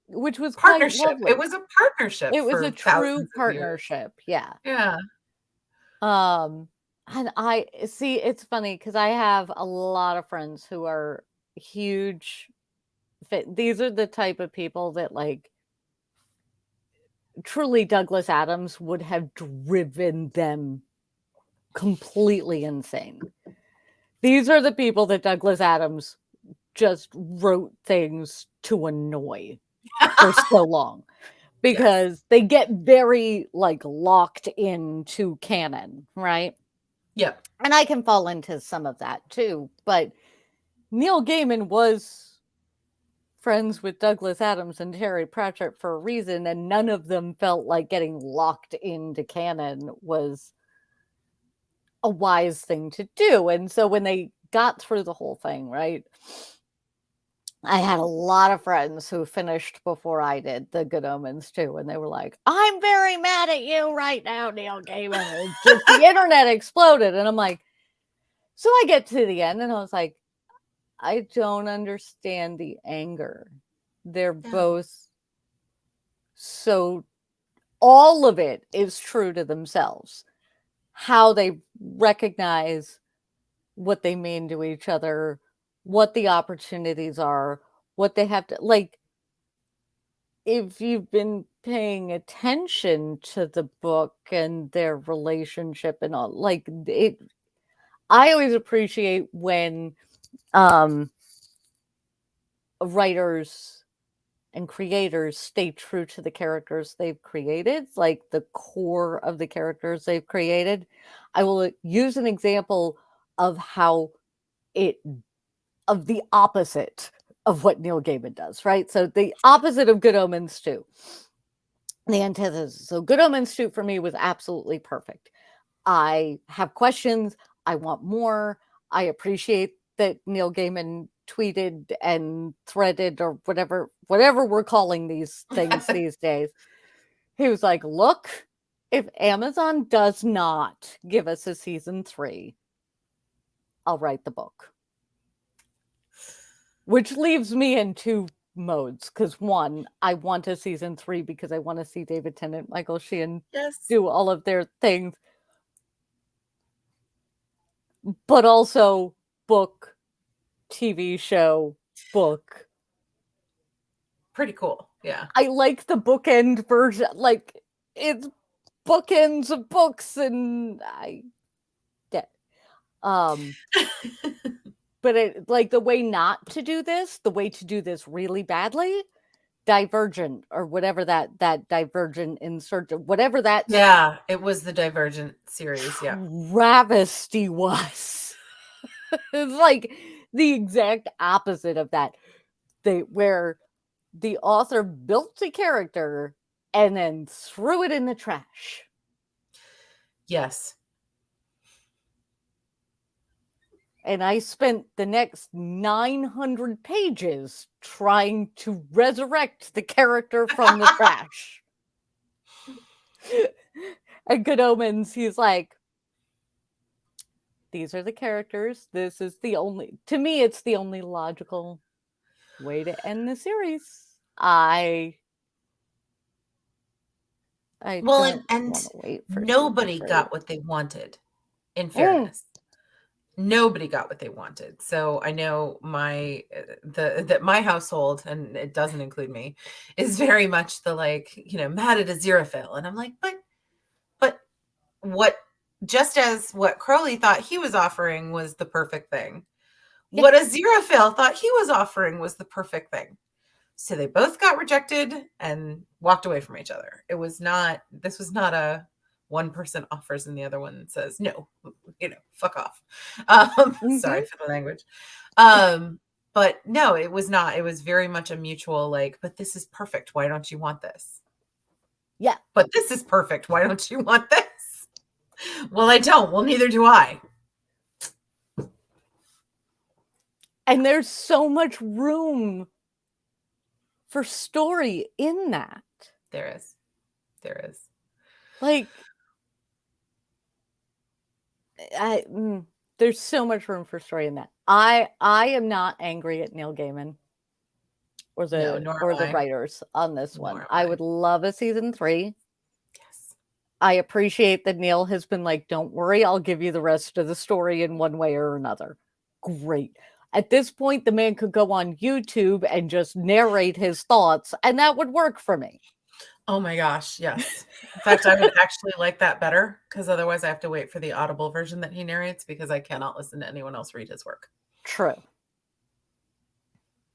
which was quite Partnership. lovely. It was a partnership. It was for a thousands true of years. partnership. Yeah. Yeah. And I see, it's funny because I have a lot of friends who are huge these are the type of people that, like, truly Douglas Adams would have driven them completely insane. These are the people that Douglas Adams just wrote things to annoy for so long, because they get very, like, locked into canon, right? Yep. And I can fall into some of that too, but Neil Gaiman was friends with Douglas Adams and Terry Pratchett for a reason, and none of them felt like getting locked into canon was a wise thing to do. And so when they got through the whole thing, right, I had a lot of friends who finished before I did the Good Omens too, and they were like, "I'm very mad at you right now, Neil Gaiman." And just the internet exploded, and I'm like, so I get to the end, and I was like, I don't understand the anger. They're both so, all of it is true to themselves. How they recognize what they mean to each other, what the opportunities are, what they have to, like, if you've been paying attention to the book and their relationship and all, like, it, I always appreciate when writers and creators stay true to the characters they've created, like the core of the characters they've created. I will use an example of how of the opposite of what Neil Gaiman does, right? So the opposite of Good Omens 2, the antithesis. So Good Omens 2 for me was absolutely perfect. I have questions. I want more. I appreciate that Neil Gaiman tweeted and threaded, or whatever we're calling these things these days. He was like, look, if Amazon does not give us a season 3, I'll write the book. Which leaves me in two modes, because one, I want a season 3 because I want to see David Tennant, Michael Sheen do all of their things. But also book, TV show, book. Pretty cool. Yeah. I like the bookend version. Like, it's bookends of books, and but it, like, the way not to do this, the way to do this really badly, Divergent, or whatever that Divergent insert, whatever that. Yeah, it was the Divergent series. Yeah. Travesty was. It's like the exact opposite of that. Where the author built a character and then threw it in the trash. Yes. And I spent the next 900 pages trying to resurrect the character from the trash. And Good Omens, he's like, these are the characters. This is the only, to me, it's the only logical way to end the series. Well, and nobody got what they wanted, in fairness. nobody got what they wanted. So I know that my household, and it doesn't include me, is very much the like, mad at a Aziraphale. And I'm like, but what, just as what Crowley thought he was offering was the perfect thing, what Aziraphale thought he was offering was the perfect thing. So they both got rejected and walked away from each other. This was not a one person offers and the other one says, no, fuck off. Sorry for the language. But no, it was not. It was very much a mutual, like, but this is perfect. Why don't you want this? Yeah. But this is perfect. Why don't you want this? Well, I don't. Well, neither do I. And there's so much room for story in that. There is. Like, there's so much room for story in that. I am not angry at Neil Gaiman or the writers on this one. I would love a season 3. Yes. I appreciate that Neil has been like, don't worry, I'll give you the rest of the story in one way or another. Great. At this point, the man could go on YouTube and just narrate his thoughts, and that would work for me. Oh my gosh, yes. In fact, I would actually like that better, because otherwise I have to wait for the Audible version that he narrates, because I cannot listen to anyone else read his work. True.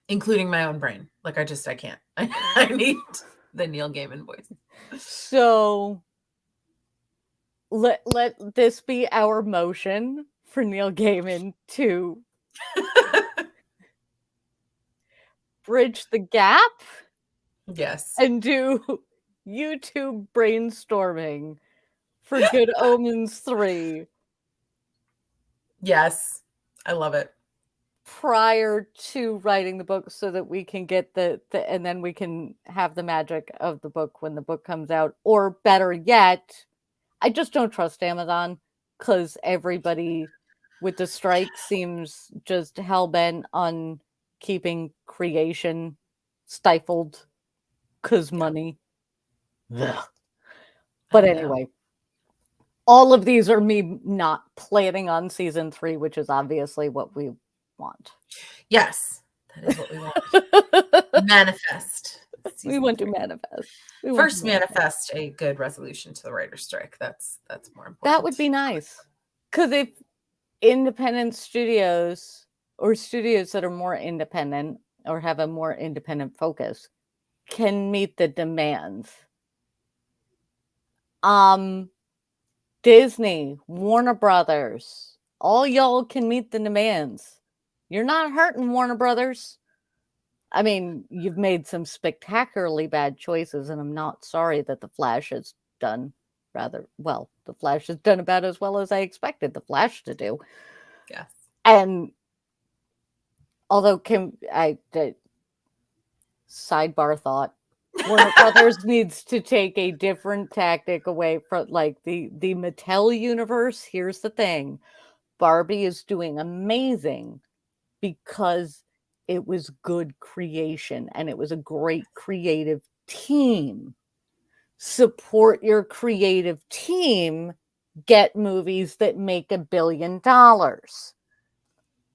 Including my own brain. Like, I can't. I need the Neil Gaiman voice. So let this be our motion for Neil Gaiman to bridge the gap. Yes. And do YouTube brainstorming for Good Omens 3. Yes. I love it. Prior to writing the book, so that we can get the and then we can have the magic of the book when the book comes out. Or better yet, I just don't trust Amazon, because everybody with the strike seems just hell-bent on keeping creation stifled, because money. But anyway, all of these are me not planning on season 3, which is obviously what we want. Yes, that is what we want. Manifest. We want to manifest. First, manifest a good resolution to the writer's strike. That's more important. That would be nice. Because if independent studios, or studios that are more independent or have a more independent focus, can meet the demands. Disney, Warner Brothers, all y'all can meet the demands. You're not hurting, Warner Brothers. I mean, you've made some spectacularly bad choices, and I'm not sorry that The Flash has done rather well. The Flash has done about as well as I expected The Flash to do. Yes. And although sidebar thought, Warner Brothers needs to take a different tactic away from, like, the Mattel universe. Here's the thing. Barbie is doing amazing because it was good creation and it was a great creative team. Support your creative team. Get movies that make $1 billion.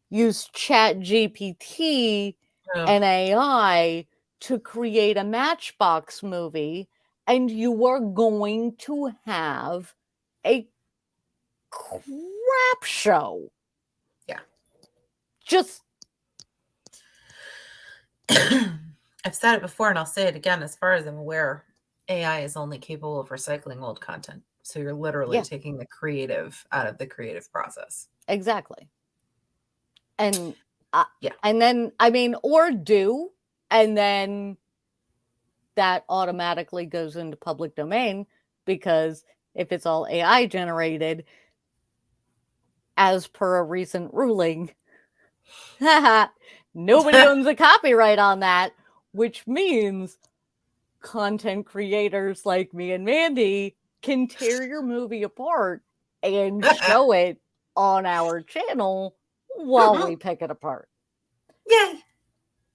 Use ChatGPT and AI to create a Matchbox movie, and you are going to have a crap show. Yeah. Just I've said it before and I'll say it again. As far as I'm aware, AI is only capable of recycling old content. So you're literally taking the creative out of the creative process. Exactly. And and then, I mean, or do, and then that automatically goes into public domain, because if it's all AI generated, as per a recent ruling, nobody owns a copyright on that, which means content creators like me and Mandy can tear your movie apart and show it on our channel while we pick it apart. Yay!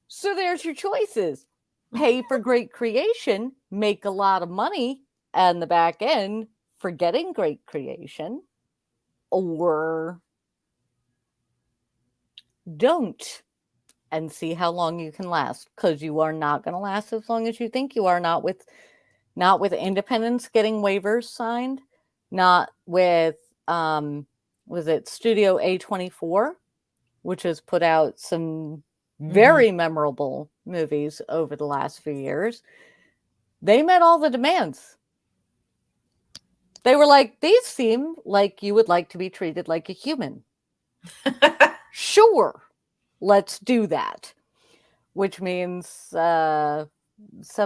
So there's your choices. Pay for great creation, make a lot of money on the back end for getting great creation, or don't, and see how long you can last, because you are not going to last as long as you think you are. Not with independents getting waivers signed, not with was it Studio A24, which has put out some very memorable movies over the last few years. They met all the demands. They were like, these seem like you would like to be treated like a human. Sure, let's do that. Which means some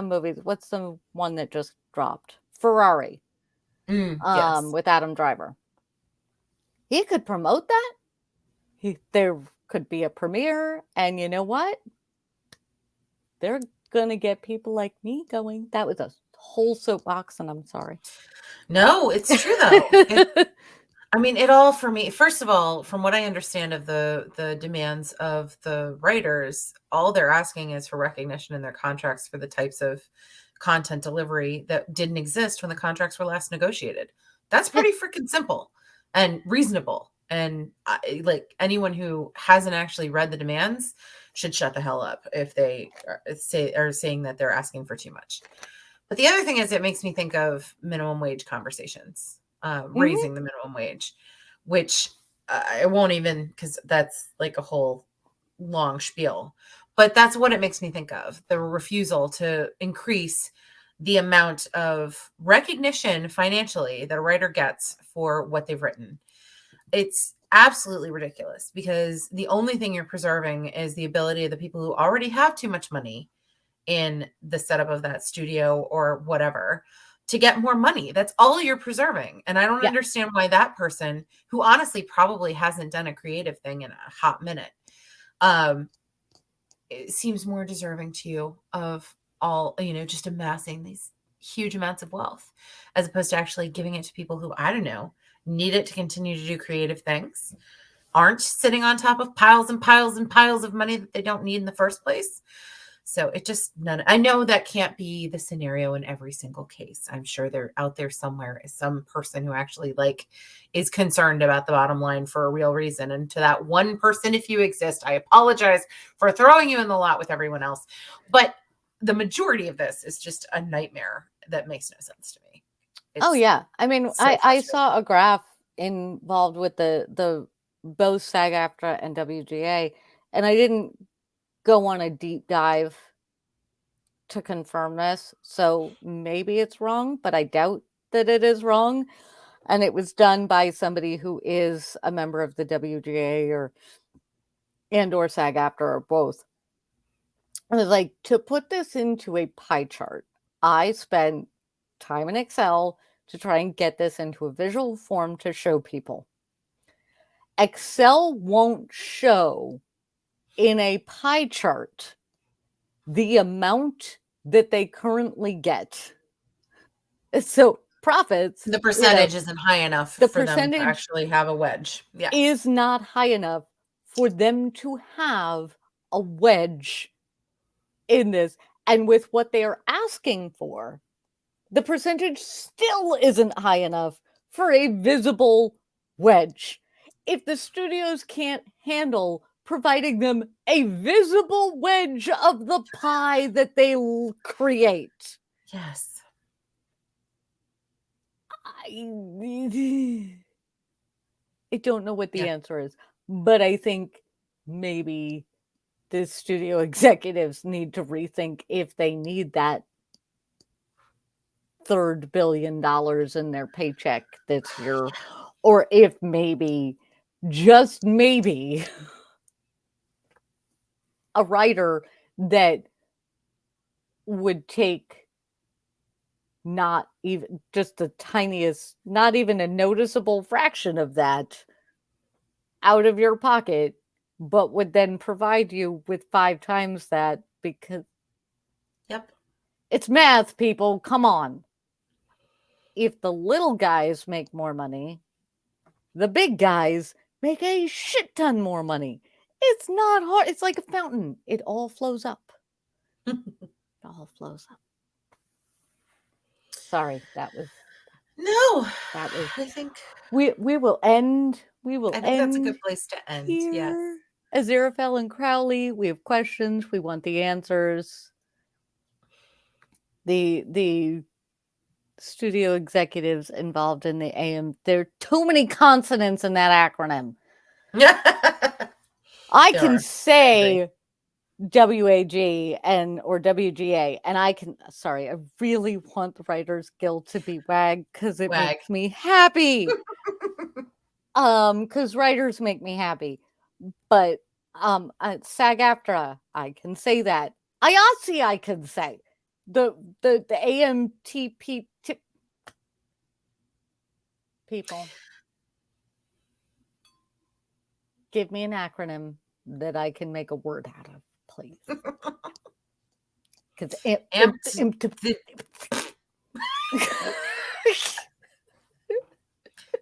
movies. What's the one that just dropped? Ferrari. Yes. With Adam Driver. He could promote that. There could be a premiere, and you know what? They're gonna get people like me going. That was a whole soapbox, and I'm sorry. No, it's true though. I mean, it all for me. First of all, from what I understand of the demands of the writers, all they're asking is for recognition in their contracts for the types of content delivery that didn't exist when the contracts were last negotiated. That's pretty freaking simple and reasonable. And like anyone who hasn't actually read the demands should shut the hell up if they are saying that they're asking for too much. But the other thing is, it makes me think of minimum wage conversations, raising the minimum wage, which I won't even, because that's like a whole long spiel. But that's what it makes me think of, the refusal to increase the amount of recognition financially that a writer gets for what they've written. It's absolutely ridiculous, because the only thing you're preserving is the ability of the people who already have too much money in the setup of that studio or whatever to get more money. That's all you're preserving. And I don't understand why that person, who honestly probably hasn't done a creative thing in a hot minute, it seems more deserving to you of all, just amassing these huge amounts of wealth, as opposed to actually giving it to people who, I don't know, need it to continue to do creative things, aren't sitting on top of piles and piles and piles of money that they don't need in the first place. So it just I know that can't be the scenario in every single case. I'm sure there out there somewhere is some person who actually is concerned about the bottom line for a real reason. And to that one person, if you exist, I apologize for throwing you in the lot with everyone else. But the majority of this is just a nightmare that makes no sense to me. Oh yeah. I mean, I saw a graph involved with the both SAG-AFTRA and WGA, and I didn't go on a deep dive to confirm this, so maybe it's wrong, but I doubt that it is wrong. And it was done by somebody who is a member of the WGA or SAG-AFTRA or both. I was like, to put this into a pie chart, I spent time in Excel to try and get this into a visual form to show people. Excel won't show in a pie chart the amount that they currently get. So profits, the percentage isn't high enough for them to actually have a wedge. Yeah, is not high enough for them to have a wedge in this. And with what they are asking for, the percentage still isn't high enough for a visible wedge. If the studios can't handle providing them a visible wedge of the pie that they create. Yes. I don't know what the answer is, but I think maybe the studio executives need to rethink if they need that $3 billion in their paycheck this year, or if maybe, just maybe, a writer that would take not even just the tiniest, not even a noticeable fraction of that out of your pocket, but would then provide you with 5 times that, because it's math, people, come on. If the little guys make more money, the big guys make a shit ton more money. It's not hard. It's like a fountain. It all flows up. It all flows up. Sorry, that was. No, that was. I think we will end. We will. I think that's a good place to end. Here. Yes. Aziraphale and Crowley, we have questions. We want the answers. The studio executives involved in the AM, there are too many consonants in that acronym. I can say WAG or WGA, and I really want the Writers Guild to be WAG because it makes me happy. Because writers make me happy. But SAG-AFTRA, I can say that. IATSE, I can say. The AMTP people. Give me an acronym that I can make a word out of, please. Because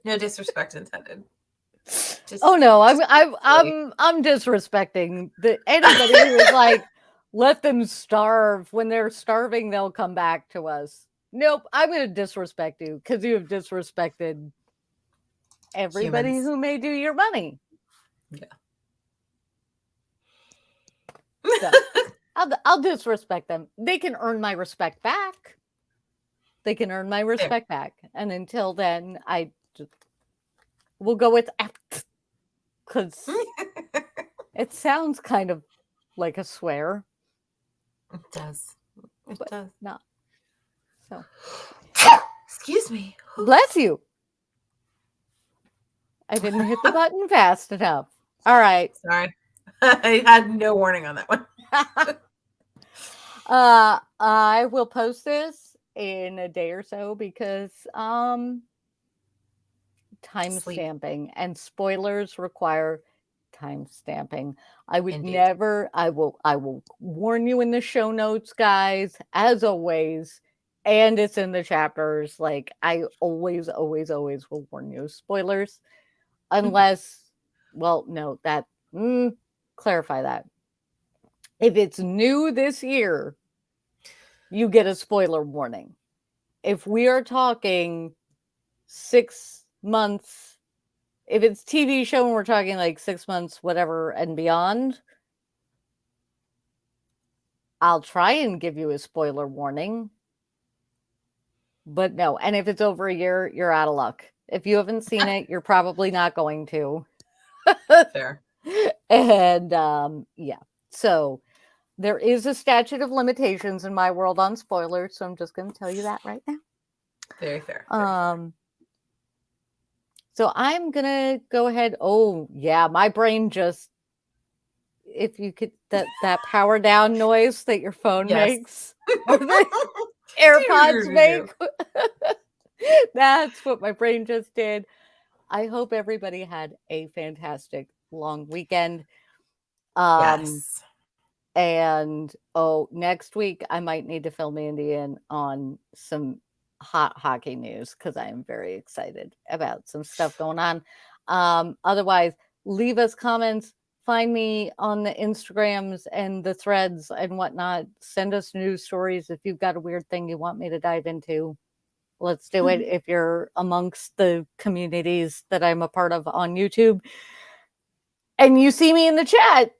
no disrespect intended. I'm disrespecting anybody who is like, let them starve. When they're starving, they'll come back to us. Nope, I'm going to disrespect you because you have disrespected everybody who may do your money. Yeah. So, I'll disrespect them. They can earn my respect back. And until then, I will go with because it sounds kind of like a swear. It does. It does. Not. So. Excuse me. Bless you. I didn't hit the button fast enough. All right. Sorry. I had no warning on that one. I will post this in a day or so because timestamping and spoilers require timestamping. I would never. I will warn you in the show notes, guys, as always, and it's in the chapters. Like I always will warn you. Spoilers, unless, well, no, that clarify that. If it's new this year, you get a spoiler warning. If we are talking 6 months, if it's TV show and we're talking like 6 months, whatever, and beyond, I'll try and give you a spoiler warning. But no, and if it's over a year, you're out of luck. If you haven't seen it, you're probably not going to. Fair. And yeah, so there is a statute of limitations in my world on spoilers, so I'm just going to tell you that right now. Very fair. So I'm going to go ahead. Oh, yeah, my brain just, if you could, that power down noise that your phone makes, or the AirPods make, that's what my brain just did. I hope everybody had a fantastic long weekend. Yes. And next week I might need to fill Mandy in on some hot hockey news because I am very excited about some stuff going on. Otherwise, leave us comments. Find me on the Instagrams and the threads and whatnot. Send us news stories if you've got a weird thing you want me to dive into. Let's do it. If you're amongst the communities that I'm a part of on YouTube and you see me in the chat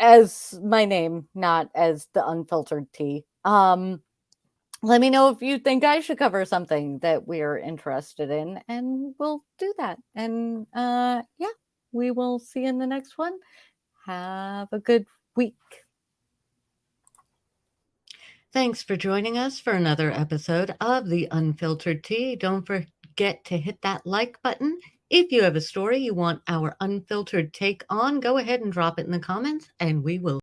as my name, not as the Unfiltered Tea. Let me know if you think I should cover something that we're interested in, and we'll do that. And yeah, we will see you in the next one. Have a good week. Thanks for joining us for another episode of The Unfiltered Tea. Don't forget to hit that like button. If you have a story you want our unfiltered take on, go ahead and drop it in the comments, and we will